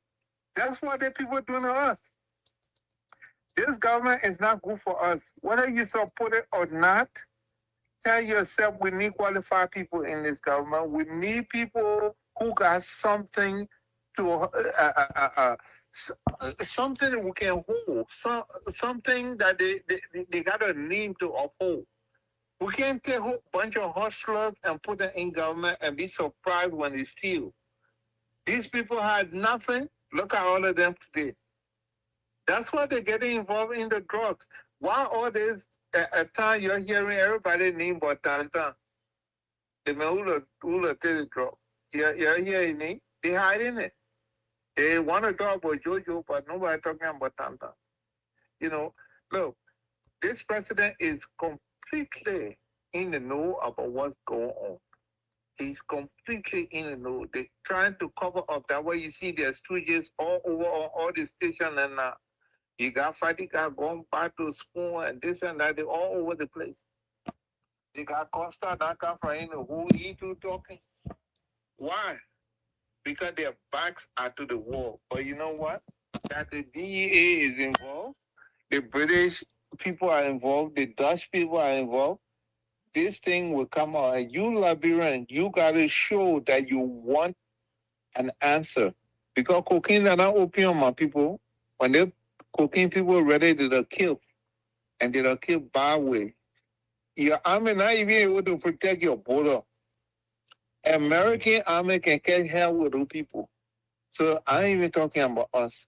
That's what the people doing to us. This government is not good for us. Whether you support it or not, tell yourself we need qualified people in this government. We need people who got something to something that we can hold, something that they got a name to uphold. We can't take a bunch of hustlers and put them in government and be surprised when they steal. These people had nothing. Look at all of them today. That's why they're getting involved in the drugs. Why all this time you're hearing everybody name but Tanta? The man who take the drug. You're hearing it. They hiding it. They want to talk about Jojo, but nobody talking about Tanta. You know, look, this president is completely in the know about what's going on. He's completely in the know. They're trying to cover up. That way you see their stooges all over on all the station and you got Fatika going back to Spoon and this and that. They're all over the place. They got Costa Naka from who he two talking. Why? Because their backs are to the wall. But you know what? That the DEA is involved, the British people are involved, the Dutch people are involved. This thing will come out. And you, Liberian, you got to show that you want an answer. Because cocaine are not opium, my people. When the cocaine people are ready, they'll kill. And they'll kill bad way. Your army not even able to protect your border. American army can catch hell with those people. So I ain't even talking about us.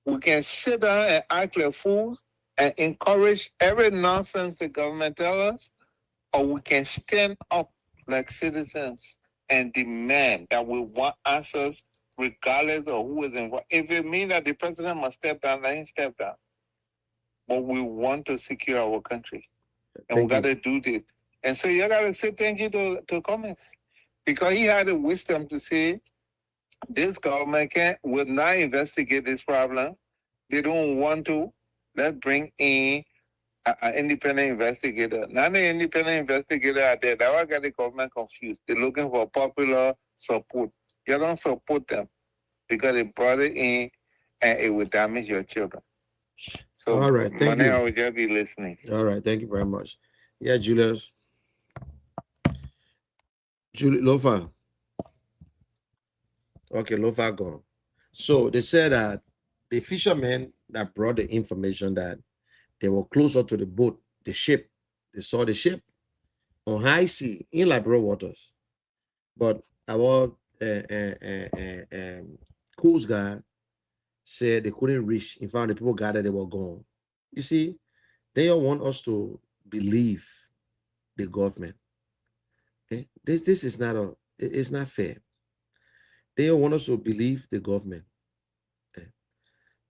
We can sit down and act like fools and encourage every nonsense the government tells us, or we can stand up like citizens and demand that we want answers regardless of who is involved. If it means that the president must step down, let him step down. But we want to secure our country. And we got to do this. And so you got to say thank you to Cummings. Because he had the wisdom to say, this government will not investigate this problem. They don't want to. Let's bring in an independent investigator. Not an independent investigator out there. That will get the government confused. They're looking for popular support. You don't support them because they brought it in and it will damage your children. So, all right, thank you. I will just be listening. All right, thank you very much. Yeah, Julius. Lofa. Okay, Lofa gone. So they said that the fishermen that brought the information that they were closer to the boat, the ship, they saw the ship on high sea in Liberia waters. But our Coast Guard said they couldn't reach. In fact, the people gathered, they were gone. You see, they all want us to believe the government. Okay? This is not it's not fair. They all want us to believe the government. Okay?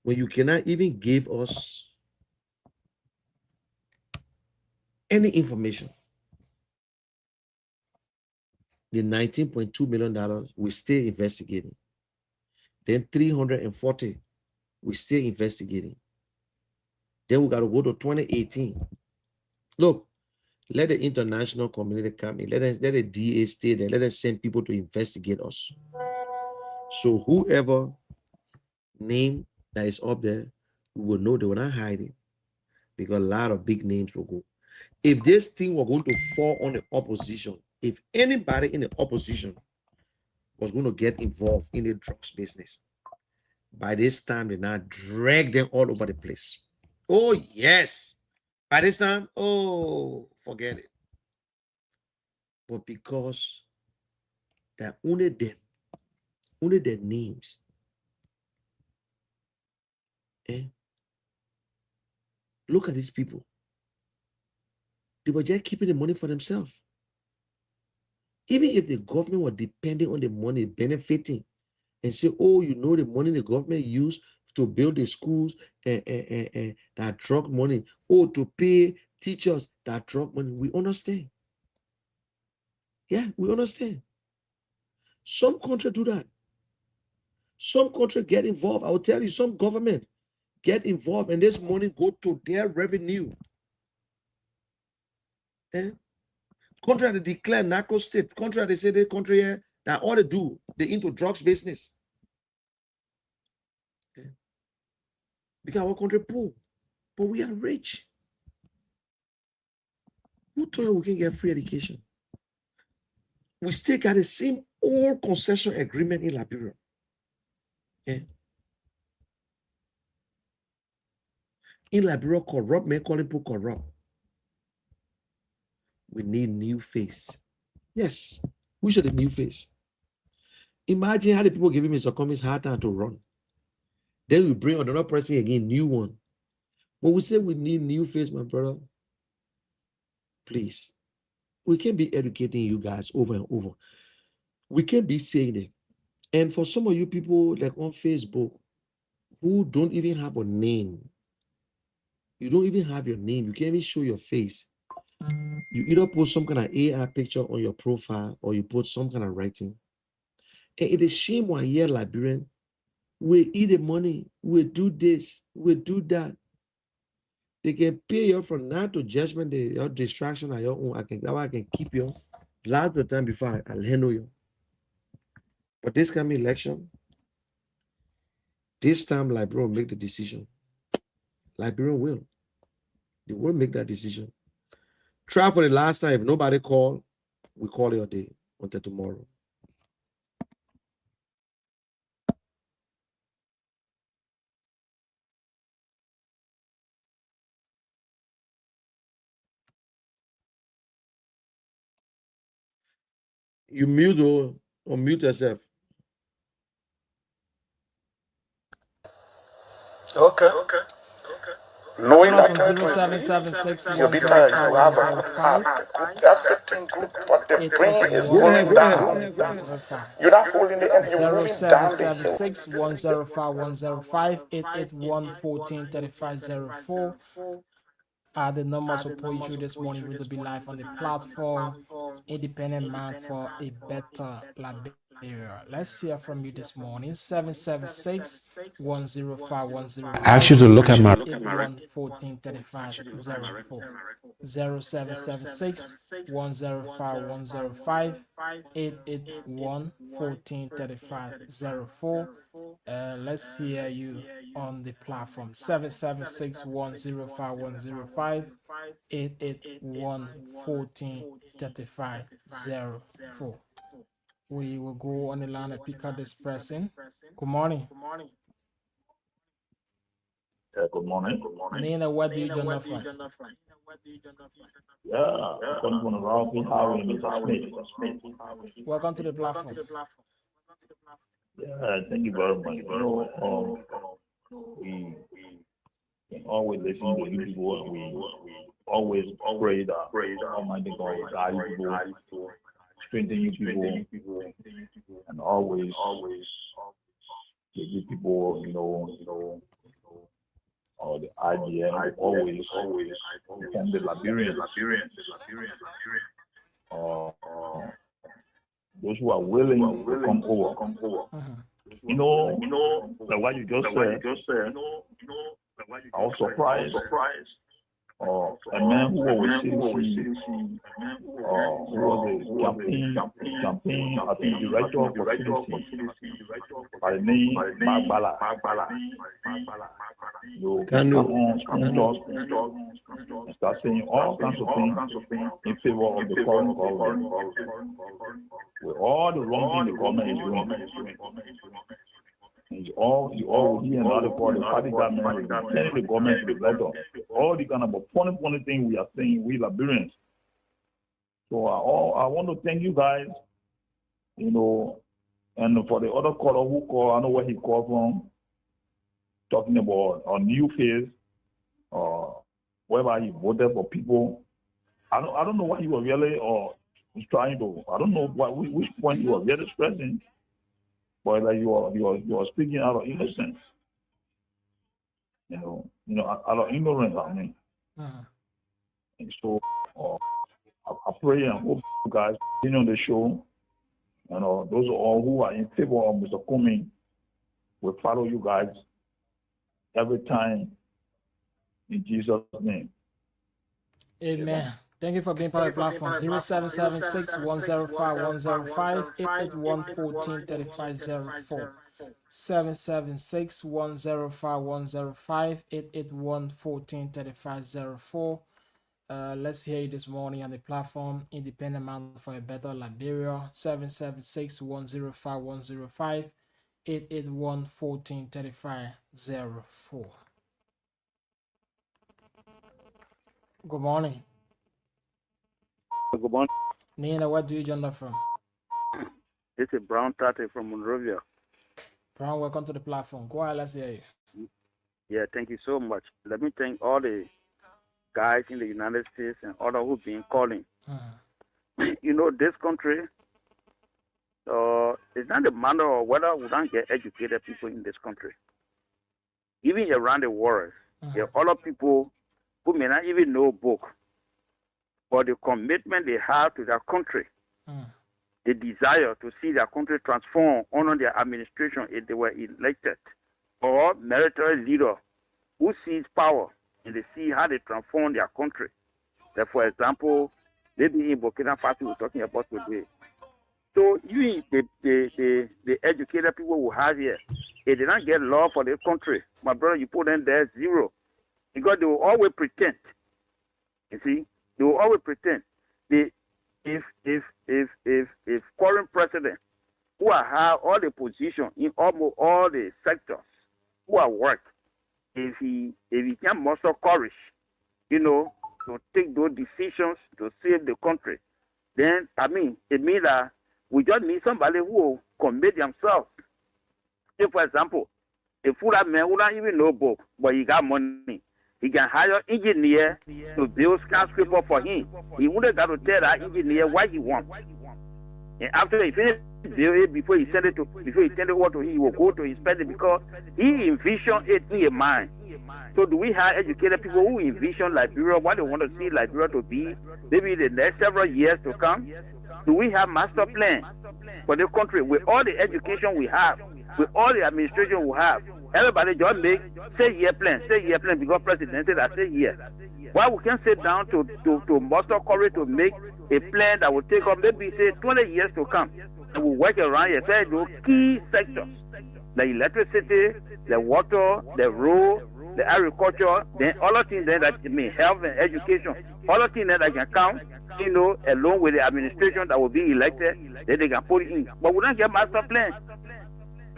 When you cannot even give us any information. The $19.2 million, we still investigating. Then 340, we still investigating. Then we got to go to 2018. Look, let the international community come in. Let the DA stay there. Let us send people to investigate us. So whoever name that is up there, we will know they were not hiding because a lot of big names will go. If this thing were going to fall on the opposition, if anybody in the opposition was going to get involved in the drugs business, by this time they now drag them all over the place. Oh, yes. By this time, oh, forget it. But because that only their names, look at these people. They were just keeping the money for themselves. Even if the government were depending on the money, benefiting, and say, oh, you know, the money the government used to build the schools and that drug money, oh, to pay teachers that drug money, we understand. Yeah, we understand. Some countries do that. Some countries get involved. I will tell you, some government get involved and this money go to their revenue. Eh? Country they declare narco state. Country they say the country here that all they do, they into drugs business. Eh? Because our country poor, but we are rich. Who told you we can get free education? We still got the same old concession agreement in Liberia. Eh? In Liberia, corrupt men calling people corrupt. We need new face. Yes, we should have new face. Imagine how the people giving Mr. Cummings hard time to run. Then we bring another person again, new one. When we say we need new face, my brother, please, we can't be educating you guys over and over. We can't be saying it. And for some of you people like on Facebook who don't even have a name, you don't even have your name, you can't even show your face. You either post some kind of AI picture on your profile or you put some kind of writing. And it is shame when here Liberian, we eat the money, we do this, we do that. They can pay you from now to judgment day, your distraction at your own. I can keep you last the time before I'll handle you. But this coming election, this time Liberia will make the decision. Liberia will. They will make that decision. Try for the last time. If nobody call, we call your day until tomorrow. You mute or mute yourself. Okay. Knowing Call us that on 0776 you'll be tired, you have a good 105 heart, everything good, but the brain is Go ahead, going go ahead, go down. ahead, go ahead. You're not holding it and you're moving down the hill. 0776 105 881 143504 are the numbers to put you through this morning. We will be live on the platform. Independent man for a better Liberia. Let's hear from you this morning. 776 105 105 Ask you to look at my 881 143504. 0776 105 105 881 143504. Let's hear you on the platform. 776 105 105 881 143504. We will go on the line and pick up this person. Good morning. Good morning. Nina, where do you join us from? Yeah, I'm calling from the Ralphie Highway, Mr. Smith. Welcome to the platform. Yeah, thank you very much. We can always listen to you people, and we always pray that Almighty God will guide you people, strengthen you people, and always give you people, the idea, and always become the Liberians. Those who are willing to come over. Like what you just said, I was surprised. A man who was CDC, who was a campaign, I think, director of CDC, by the name Magbala. You come on, and start saying all kinds of things in favor of the current government. With all the wrong things the government is doing. And you all hear another part, the party government is telling the government to the letter. All the kind of funny thing we are saying, we Liberians. So I want to thank you guys, and for the other caller who called, I know where he called from, talking about a new face, whereby he voted for people. I don't know what he was really was trying to. I don't know which point he was really stressing, but like you are speaking out of innocence. Out of ignorance. I mean. And so I pray and hope you guys continue on the show. And those are all who are in favor of Mr. Cummings will follow you guys every time in Jesus' name. Amen. Thank you for being part of the platform. 0776 105 105 881 14 35 04. 776 105 105 881 14 35 04. Let's hear you this morning on the platform. Independent Man for a Better Liberia. 776 105 105 881 14 35 04. Good morning. Good morning. Nina, what do you join from? This is Brown Tate from Monrovia. Brown, welcome to the platform. Go ahead, let's hear you. Yeah, thank you so much. Let me thank all the guys in the United States and others who've been calling. You know, this country, it's not a matter of whether we don't get educated people in this country. Even around the world, there are other people who may not even know book, but the commitment they have to their country, the desire to see their country transform under their administration if they were elected, or military leader who sees power and they see how they transform their country. Like for example, maybe in Burkina Faso we're talking about today. So you, the educated people we have here, if they don't get love for their country, my brother, you put them there zero. Because they will always pretend. You see? They will always pretend. If current president who have all the position in almost all the sectors who are work, if he can muster courage, you know, to take those decisions to save the country, then I mean it means that we just need somebody who will commit themselves. Say for example, a full man who don't even know book, but he got money. He can hire engineer to build skyscraper for him. He wouldn't got to tell that engineer what he wants. And after he finished building it, before he send it over to him, he will go to inspect it because he envisioned it in his mind. So do we have educated people who envision Liberia, what they want to see Liberia to be, maybe in the next several years to come? Do we have master plan for the country with all the education we have, with all the administration we have? Everybody just make say year plan because president said I say year. Why we can't sit down to muster courage to make a plan that will take up maybe say 20 years to come and we'll work around here, say those key sectors, the electricity, the water, the road, the agriculture, then all the things that mean health and education, all the things that can count, you know, along with the administration that will be elected, then they can put it in. But we don't get master plan.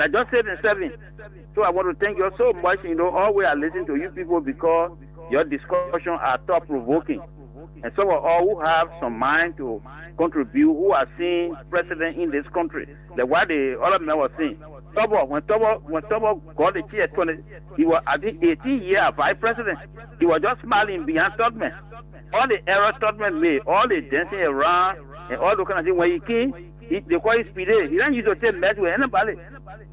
I just said in 7. So I want to thank you so much. You know, always I listen to you people because your discussion are thought-provoking. And some of all who have some mind to contribute, who are seeing precedent in this country, like what the other men were saying. When Tobo got the chair 20, he was I think 18 years vice president. He was just smiling behind Tubman. All the errors Tubman made, all the dancing around and all the kind of things. When he came, they call it speed. He didn't use to take mess with anybody.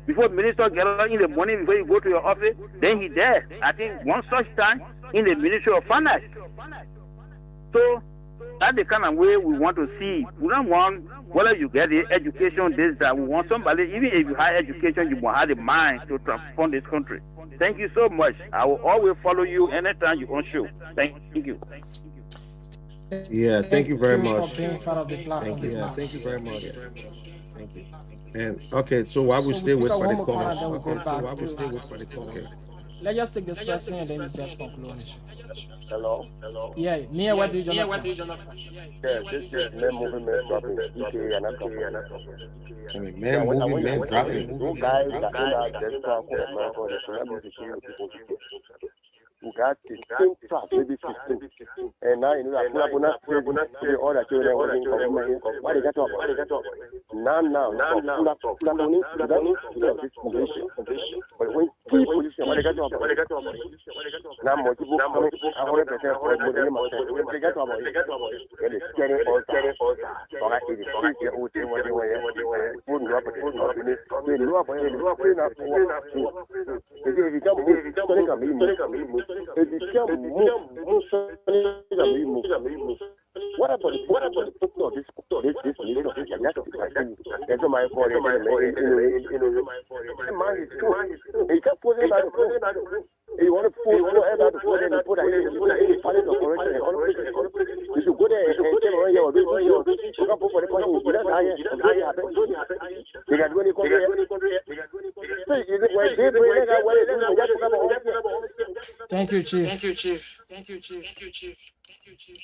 Before minister get up in the morning, before you go to your office, then he there. I think one such time in the Ministry of Finance. So that's the kind of way we want to see. We don't want whether you get the education, this, that. We want somebody, even if you have education, you want to have the mind to transform this country. Thank you so much. I will always follow you anytime you on show. Thank you. Yeah, thank you very much. For being part of the platform. Thank you very much. Thank you. And okay, so while we stay with for the comments, let's just take this question and then just conclude. Hello. Yeah, Nia, what do you join from? Yeah, this is men moving men dropping. Man moving, man dropping. Two guys that in our desktop for America, the celebrity people. We got 16 tracks, maybe 15. And now, you know, that people not say all the children were in government. Why they get up? Now, this position. But when key position, why they get up? Now, more people coming, 100% for the they get up. It is getting all time. All right, it is 6-year-old thing when they were putting up in this. They grew up and they grew up in that. If you come move, they can move. If you can't move, what about the picture of this nation? That's my fault. Man is true. He can't put it out. You want to put whatever to put in the palace of correction and all places. You should go there and tell all your business. You can put for the point. You don't die. They got when you come here. Thank you, Chief. Thank you, Chief. Thank you, Chief. Thank you, Chief. Thank you, Chief.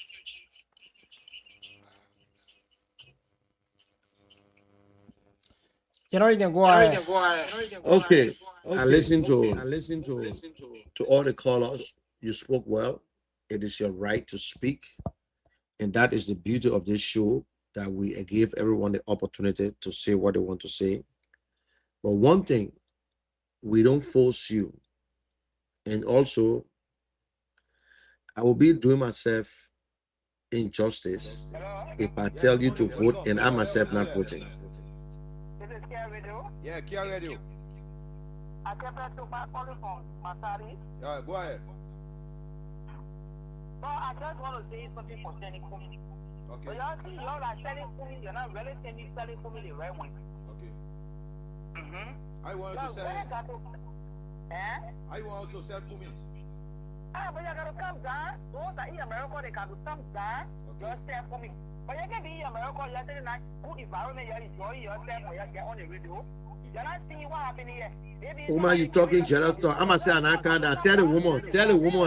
You know, you can go ahead. Okay. I listen to all the callers. You spoke well. It is your right to speak. And that is the beauty of this show, that we give everyone the opportunity to say what they want to say. But one thing, we don't force you. And also, I will be doing myself injustice if I tell you to vote and I myself not voting. Yeah, Kia Radio. I kept to my calling from Masari. Yeah, go ahead. So I just want to say something for selling Kumi. Okay. But y'all see, y'all are selling Kumi, you're not really selling Kumi the right way. Okay. Mm-hmm. I want to sell it. I want to sell Kumi. But you got to come down. Those that in America, they got to come down. Okay. Just sell Kumi. But you can be in America, you're telling us who environment you enjoy yourself when you get on the radio. You're not seeing what happened here. Woman, you talking jealous talk. I'm gonna say and I can't tell the woman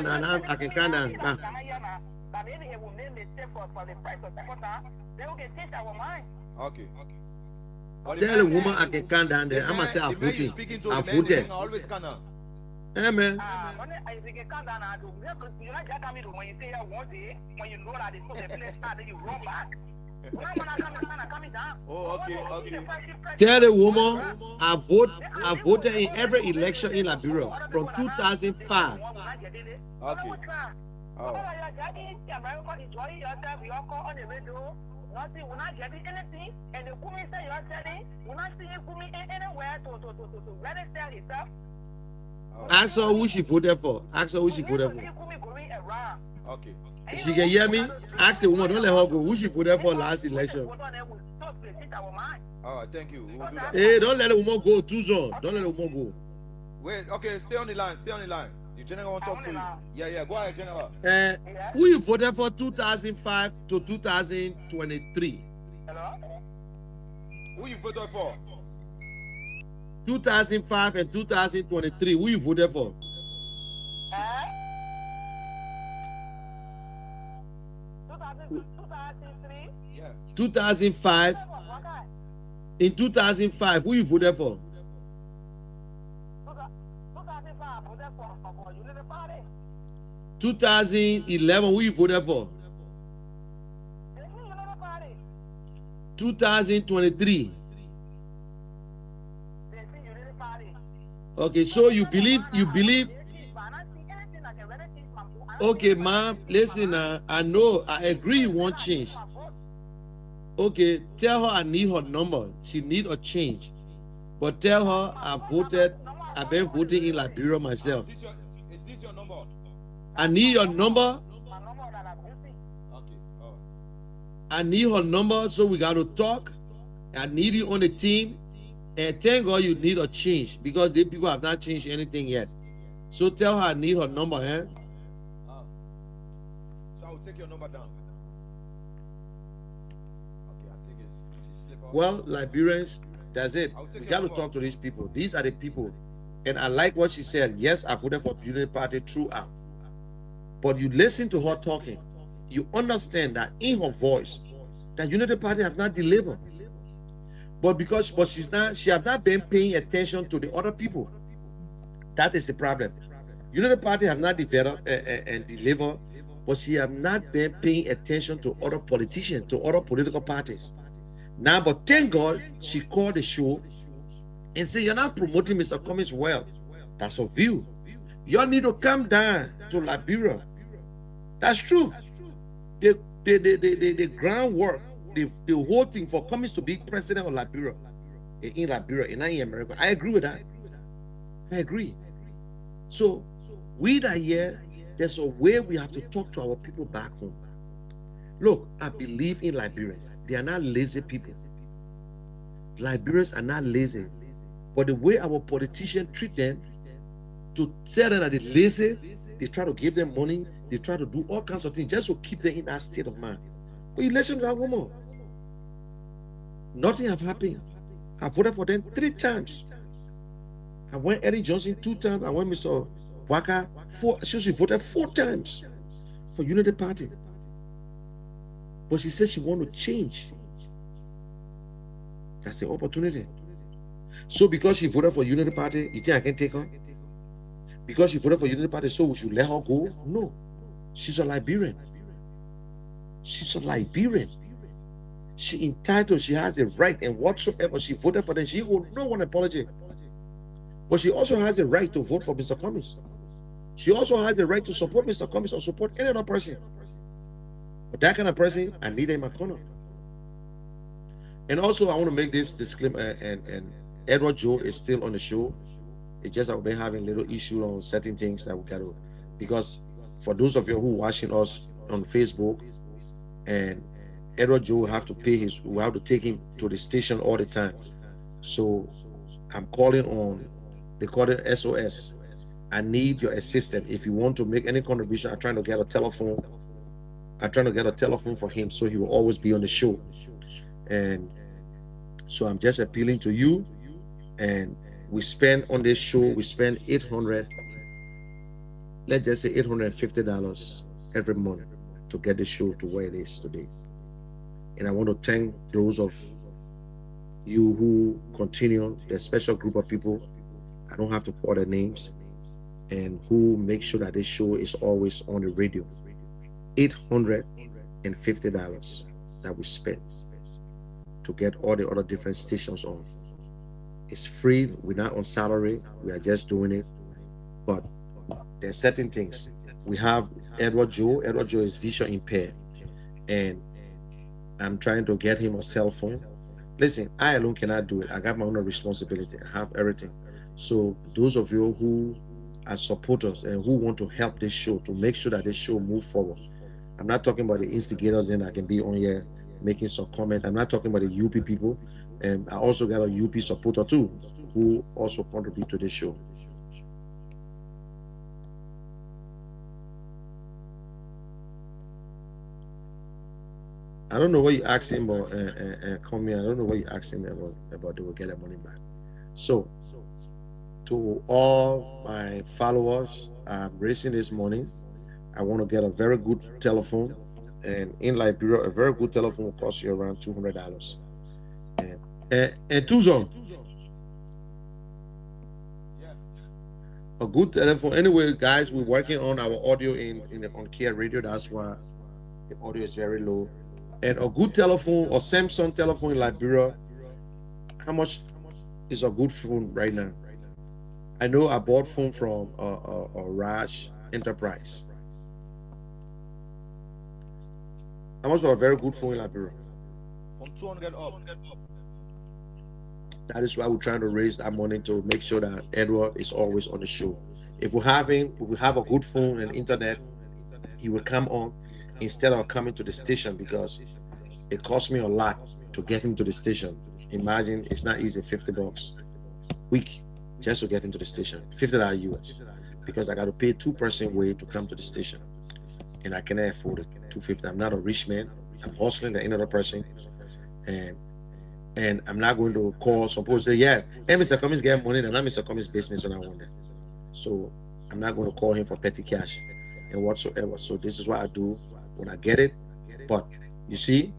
and I can kind of Maybe it will make mistake for the price of second time. Then we can change our mind. Okay. Tell the woman I can calm down there. I'm gonna say I put it. I put it. Always can. Hey man. If you can calm down, you like that coming when you say one day, when you know that the place started, you run back. Oh, okay. Tell the woman I voted in every election in Liberia from 2005. Okay. Oh. Nothing, we're not getting anything, and the Kumi say you're selling, we're not seeing Kumi anywhere to register itself. Ask her who she voted for. Ask her who she voted for. Okay. She can hear me. Ask the woman, don't let her go. Who she voted for last election? All right, thank you. We'll do that. Hey, don't let the woman go too soon. Don't let the woman go. Wait, okay, stay on the line. The general want to talk to you. Yeah, go ahead, general. Who you voted for 2005 to 2023? Hello? Who you voted for? 2005 and 2023. Who you voted for? 2003? Yeah. 2005. In 2005, who you voted for? 2005, voted for Unity Party. 2011, who you voted for? 2023. Okay, so you believe. Okay, ma'am, listen, I know, I agree you want change. Okay, tell her I need her number. She need a change. But tell her I've been voting in Liberia myself. Is this your number? I need your number. Okay, all right. I need her number, so we got to talk. I need you on the team. And thank God you need a change, because the people have not changed anything yet. So tell her I need her number, So I will take your number down. Okay, I think she slipped off. Well, Liberians, that's it. We got to talk to these people. These are the people. And I like what she said. Yes, I voted for the Unity Party throughout. But you listen to her talking, you understand that in her voice, that Unity Party have not delivered. But she have not been paying attention to the other people. That is the problem. Unity Party have not developed and delivered, but she have not been paying attention to other politicians, to other political parties. Now, but thank God she called the show and said, you're not promoting Mr. Cummings well. That's her view. You need to come down to Liberia. That's true. The groundwork, the whole thing for Cummings to be president of Liberia, in Liberia, and not in America. I agree with that. I agree. So, we that here, there's a way we have to talk to our people back home. Look, I believe in Liberians. They are not lazy people. Liberians are not lazy. But the way our politicians treat them, to tell them that they're lazy. They try to give them money. They try to do all kinds of things just to keep them in that state of mind. But you listen to that woman. Nothing have happened. I voted for them 3 times. I went Eddie Johnson 2 times. I went Mr. Waka 4. She voted 4 times for Unity Party. But she said she want to change. That's the opportunity. So because she voted for Unity Party, you think I can take her? Because she voted for Unity Party, so we should let her go? No. She's a Liberian. She's a Liberian. She entitled, she has a right, and whatsoever she voted for them, she will no one apology. But she also has a right to vote for Mr. Cummings. She also has the right to support Mr. Cummings or support any other person. But that kind of person, I need in my corner. And also, I want to make this disclaimer, and Edward Joe is still on the show. It's just that we've been having little issue on certain things that we got to, because for those of you who are watching us on Facebook, and Edward Joe have to pay his, we have to take him to the station all the time. So I'm calling on, they call it SOS. I need your assistance. If you want to make any contribution, I'm trying to get a telephone. I'm trying to get a telephone for him so he will always be on the show. And so I'm just appealing to you. And we spend on this show, we spend $800, let's just say $850 every month to get the show to where it is today. And I want to thank those of you who continue, the special group of people, I don't have to call their names, and who make sure that this show is always on the radio. $850 that we spend to get all the other different stations on. It's free. We're not on salary. We are just doing it. But there's certain things. We have Edward Joe. Edward Joe is vision impaired, and I'm trying to get him a cell phone. Listen, I alone cannot do it. I got my own responsibility. I have everything. So those of you who are supporters and who want to help this show to make sure that this show move forward. I'm not talking about the instigators and I can be on here making some comment. I'm not talking about the UP people. And I also got a UP supporter too, who also contribute to this show. I don't know what you asked him about, come here. I don't know what you asked him about they will get their money back. So, to all my followers, I'm racing this morning. I want to get a very good telephone. And in Liberia, a very good telephone will cost you around $200. And Tuzon, a good telephone. Anyway, guys, we're working on our audio on Care Radio. That's why the audio is very low. And a good telephone or Samsung telephone in Liberia, how much is a good phone right now? I know I bought phone from Raj Enterprise. How much for a very good phone in Liberia? From 200 up. That is why we're trying to raise that money to make sure that Edward is always on the show. If we have a good phone and internet, he will come on instead of coming to the station, because it costs me a lot to get him to the station. Imagine, it's not easy, $50 week just to get into the station, $50 US, because I got to pay 2-person way to come to the station, and I cannot afford it. $250. I'm not a rich man. I'm hustling like another person, and I'm not going to call some people say, yeah, hey, Mr. Cummings get money, and not Mr. Cummings business when I want it. So I'm not going to call him for petty cash and whatsoever. So this is what I do when I get it. But you see,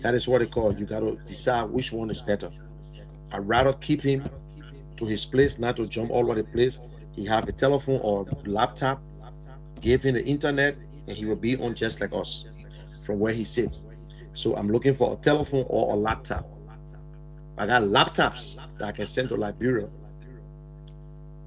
that is what they call, you got to decide which one is better. I'd rather keep him to his place, not to jump all over the place. He have a telephone or laptop, give him the internet, and he will be on just like us from where he sits. So I'm looking for a telephone or a laptop. I got laptops that I can send to Liberia.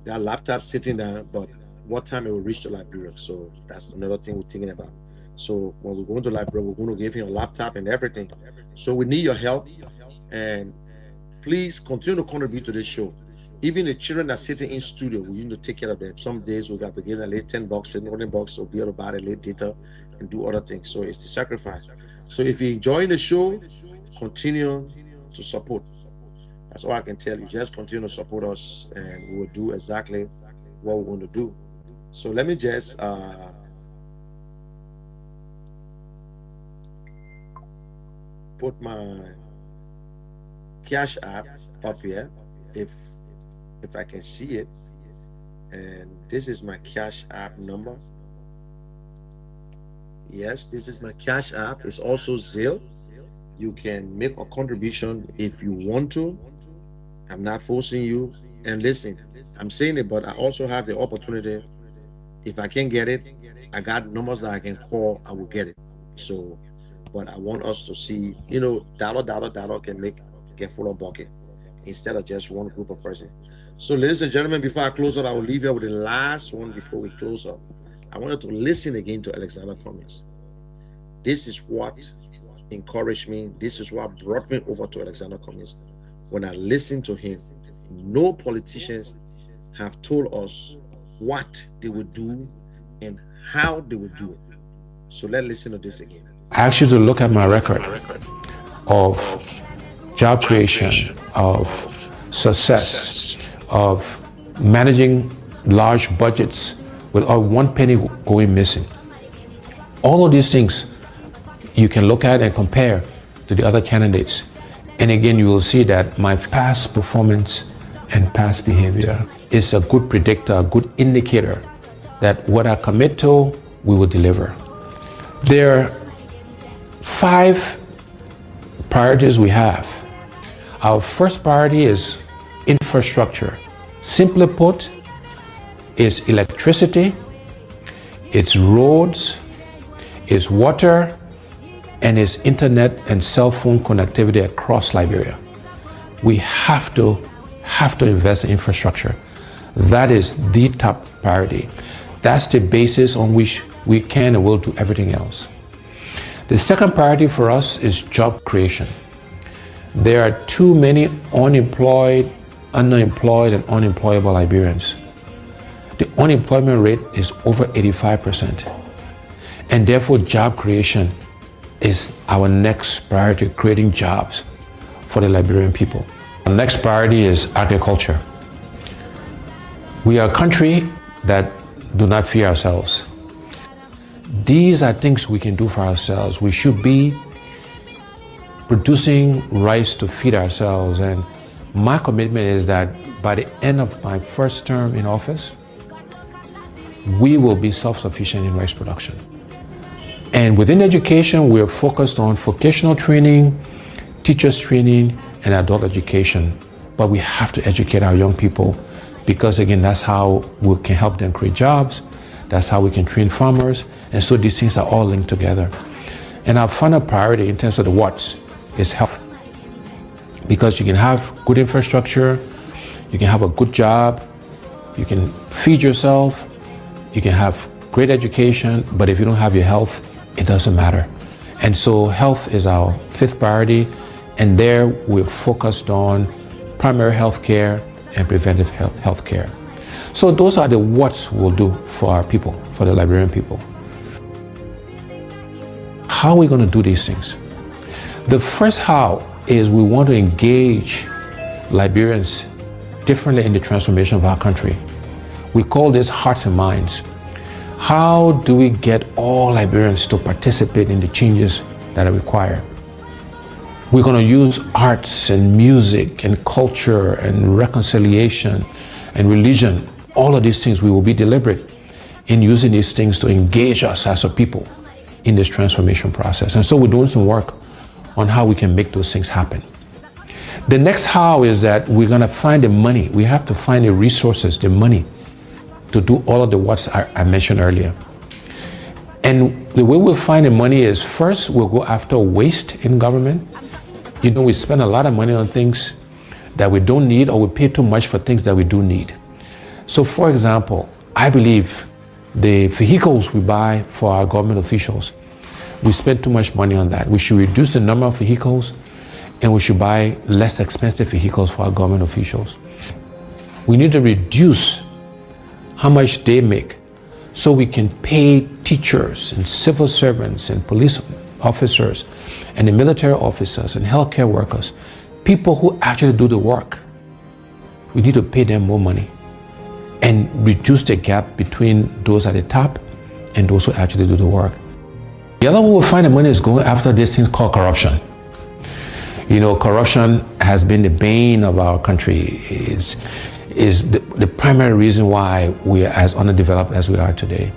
There are laptops sitting there, but what time it will reach to Liberia? So that's another thing we're thinking about. So when we're going to Liberia, we're going to give him a laptop and everything. So we need your help, and please continue to contribute to this show. Even the children that are sitting in studio, we need to take care of them. Some days we got to give them at least $10, $15 so be able to buy the late data and do other things. So it's the sacrifice. So if you're enjoying the show, continue to support. That's all I can tell you. Just continue to support us, and we will do exactly what we want to do. So let me just put my Cash App up here, if I can see it. And this is my Cash App number. Yes, this is my Cash App. It's also Zelle. You can make a contribution if you want to. I'm not forcing you. And listen, I'm saying it, but I also have the opportunity. If I can't get it, I got numbers that I can call. I will get it. So, but I want us to see, dollar can get full of bucket instead of just one group of person. So, ladies and gentlemen, before I close up, I will leave you with the last one before we close up. I wanted to listen again to Alexander Cummings. This is what encouraged me. This is what brought me over to Alexander Cummings. When I listened to him, no politicians have told us what they would do and how they would do it. So let's listen to this again. I asked you to look at my record of job creation, of success, of managing large budgets without one penny going missing. All of these things you can look at and compare to the other candidates. And again, you will see that my past performance and past behavior is a good predictor, a good indicator that what I commit to, we will deliver. There are 5 priorities we have. Our first priority is infrastructure. Simply put, it's electricity, it's roads, it's water, and it's internet and cell phone connectivity across Liberia. We have to invest in infrastructure. That is the top priority. That's the basis on which we can and will do everything else. The second priority for us is job creation. There are too many unemployed, underemployed, and unemployable Liberians. The unemployment rate is over 85%. And therefore, job creation is our next priority, creating jobs for the Liberian people. The next priority is agriculture. We are a country that do not fear ourselves. These are things we can do for ourselves. We should be producing rice to feed ourselves. And my commitment is that by the end of my first term in office, we will be self-sufficient in rice production. And within education, we're focused on vocational training, teachers training, and adult education. But we have to educate our young people because, again, that's how we can help them create jobs. That's how we can train farmers. And so these things are all linked together. And our final priority in terms of the what's is health. Because you can have good infrastructure, you can have a good job, you can feed yourself, you can have great education, but if you don't have your health, it doesn't matter. And so health is our 5th priority, and there we're focused on primary health care and preventive health care. So those are the what's we'll do for our people, for the Liberian people. How are we going to do these things? The first how is we want to engage Liberians differently in the transformation of our country. We call this hearts and minds. How do we get all Liberians to participate in the changes that are required? We're going to use arts and music and culture and reconciliation and religion. All of these things, we will be deliberate in using these things to engage us as a people in this transformation process. And so we're doing some work on how we can make those things happen. The next how is that we're going to find the money. We have to find the resources, the money, to do all of the what's I mentioned earlier. And the way we'll find the money is, first, we'll go after waste in government. You know, we spend a lot of money on things that we don't need, or we pay too much for things that we do need. So, for example, I believe the vehicles we buy for our government officials, we spend too much money on that. We should reduce the number of vehicles, and we should buy less expensive vehicles for our government officials. We need to reduce how much they make so we can pay teachers and civil servants and police officers and the military officers and healthcare workers, people who actually do the work. We need to pay them more money. and reduce the gap between those at the top and those who actually do the work. The other way we'll find the money is going after this thing called corruption. You know, corruption has been the bane of our country, is the primary reason why we are as underdeveloped as we are today.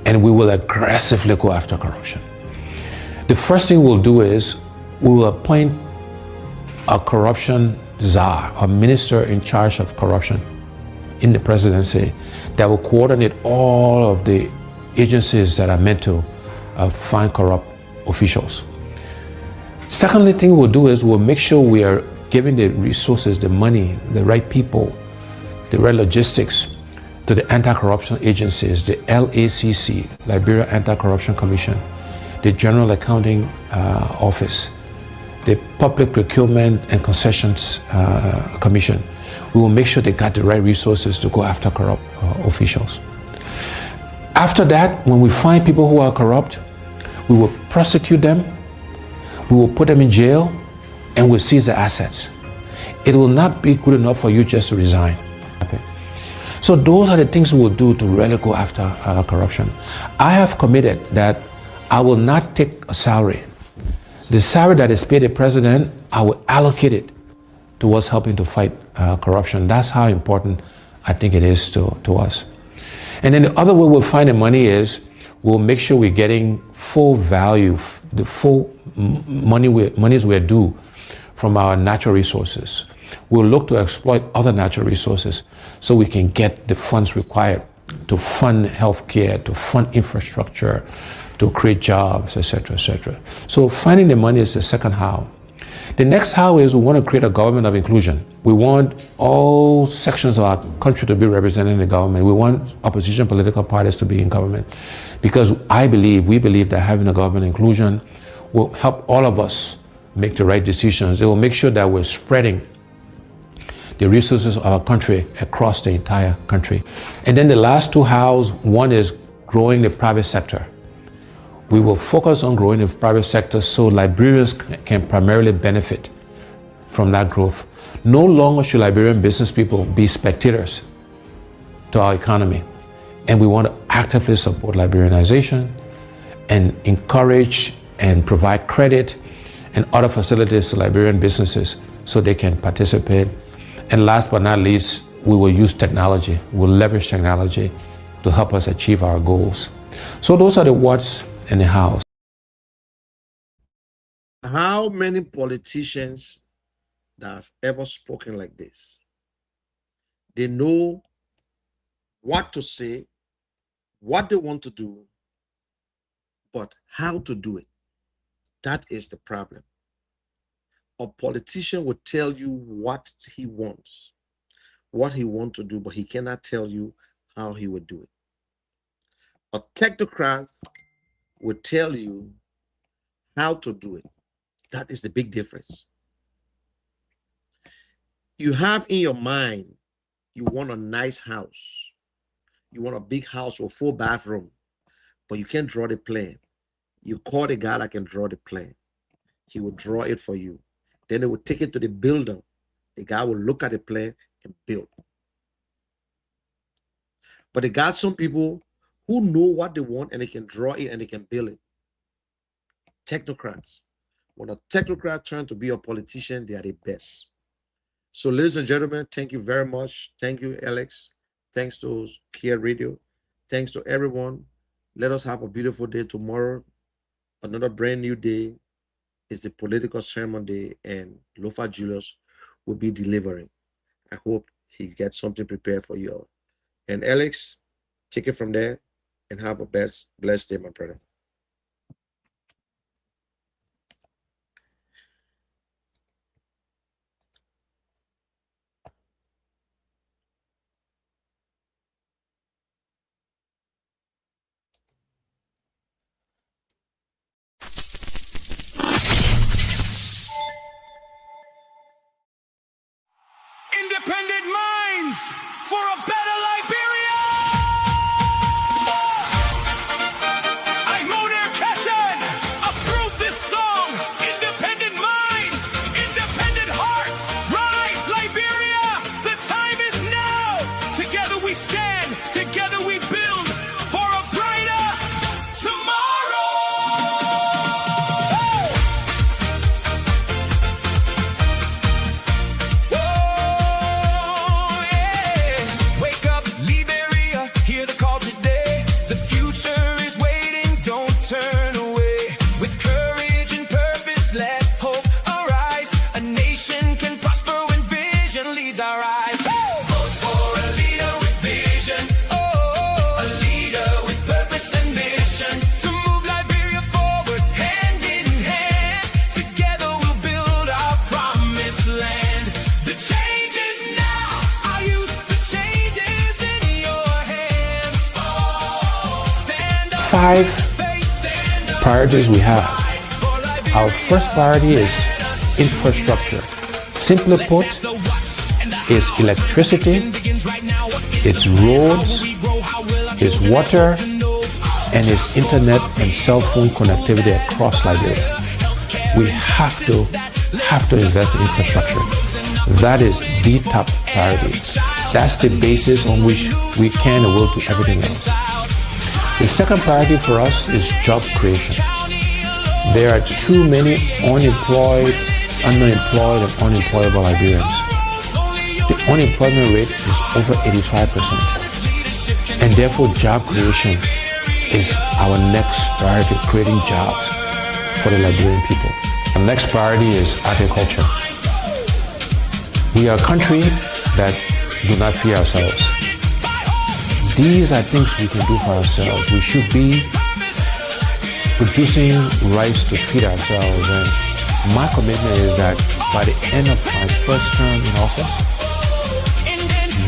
And we will aggressively go after corruption. The first thing we'll do is we will appoint a corruption czar, a minister in charge of corruption in the presidency that will coordinate all of the agencies that are meant to find corrupt officials. Secondly thing we'll do is we'll make sure we are giving the resources, the money, the right people, the right logistics to the anti-corruption agencies, the LACC, Liberia Anti-Corruption Commission, the General Accounting Office, the Public Procurement and Concessions Commission. We will make sure they got the right resources to go after corrupt officials. After that, when we find people who are corrupt, we will prosecute them, we will put them in jail, and we'll seize their assets. It will not be good enough for you just to resign. Okay. So those are the things we will do to really go after corruption. I have committed that I will not take a salary. The salary that is paid the president, I will allocate it towards helping to fight corruption. That's how important I think it is to us. And then the other way we'll find the money is we'll make sure we're getting full value, the full monies we're due from our natural resources. We'll look to exploit other natural resources so we can get the funds required to fund healthcare, to fund infrastructure, to create jobs, etc., etc. So finding the money is the second how. The next how is we want to create a government of inclusion. We want all sections of our country to be represented in the government. We want opposition political parties to be in government because we believe that having a government inclusion will help all of us make the right decisions. It will make sure that we're spreading the resources of our country across the entire country. And then the last two hows, one is growing the private sector. We will focus on growing the private sector so Liberians can primarily benefit from that growth. No longer should Liberian business people be spectators to our economy. And we want to actively support Liberianization and encourage and provide credit and other facilities to Liberian businesses so they can participate. And last but not least, we will use technology. We'll leverage technology to help us achieve our goals. So those are the what's and the hows. How many politicians that have ever spoken like this? They know what to say, what they want to do, but how to do it. That is the problem. A politician will tell you what he wants to do, but he cannot tell you how he would do it. A technocrat will tell you how to do it. That is the big difference. You have in your mind, you want a nice house. You want a big house with a full bathroom, but you can't draw the plan. You call the guy that can draw the plan. He will draw it for you. Then they will take it to the builder. The guy will look at the plan and build. But they got some people who know what they want and they can draw it and they can build it. Technocrats. When a technocrat turns to be a politician, they are the best. So, ladies and gentlemen, thank you very much. Thank you, Alex. Thanks to Kia Radio. Thanks to everyone. Let us have a beautiful day tomorrow. Another brand new day. It's the political sermon day, and Lofa Julius will be delivering. I hope he gets something prepared for you all. And Alex, take it from there and have a blessed day, my brother. Independent minds for a better Liberia! I 5 priorities we have. Our first priority is infrastructure. Simply put, it's electricity, it's roads, it's water, and it's internet and cell phone connectivity across Liberia. We have to invest in infrastructure. That is the top priority. That's the basis on which we can and will do everything else. The second priority for us is job creation. There are too many unemployed, underemployed, and unemployable Liberians. The unemployment rate is over 85%. And therefore, job creation is our next priority, creating jobs for the Liberian people. The next priority is agriculture. We are a country that do not feed ourselves. These are things we can do for ourselves. We should be producing rice to feed ourselves. And my commitment is that by the end of my first term in office,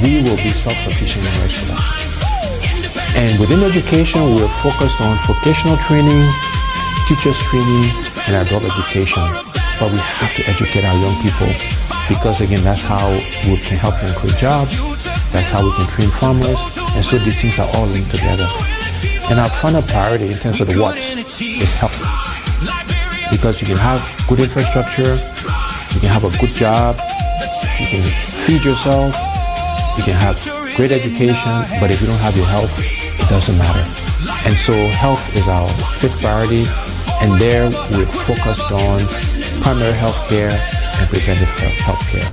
we will be self-sufficient in rice production. And within education, we're focused on vocational training, teachers training, and adult education. But we have to educate our young people because, again, that's how we can help them create jobs. That's how we can train farmers. And so these things are all linked together. And our final priority in terms of the what is health. Because you can have good infrastructure, you can have a good job, you can feed yourself, you can have great education, but if you don't have your health, it doesn't matter. And so health is our 5th priority, and there we're focused on primary health care and preventive health care.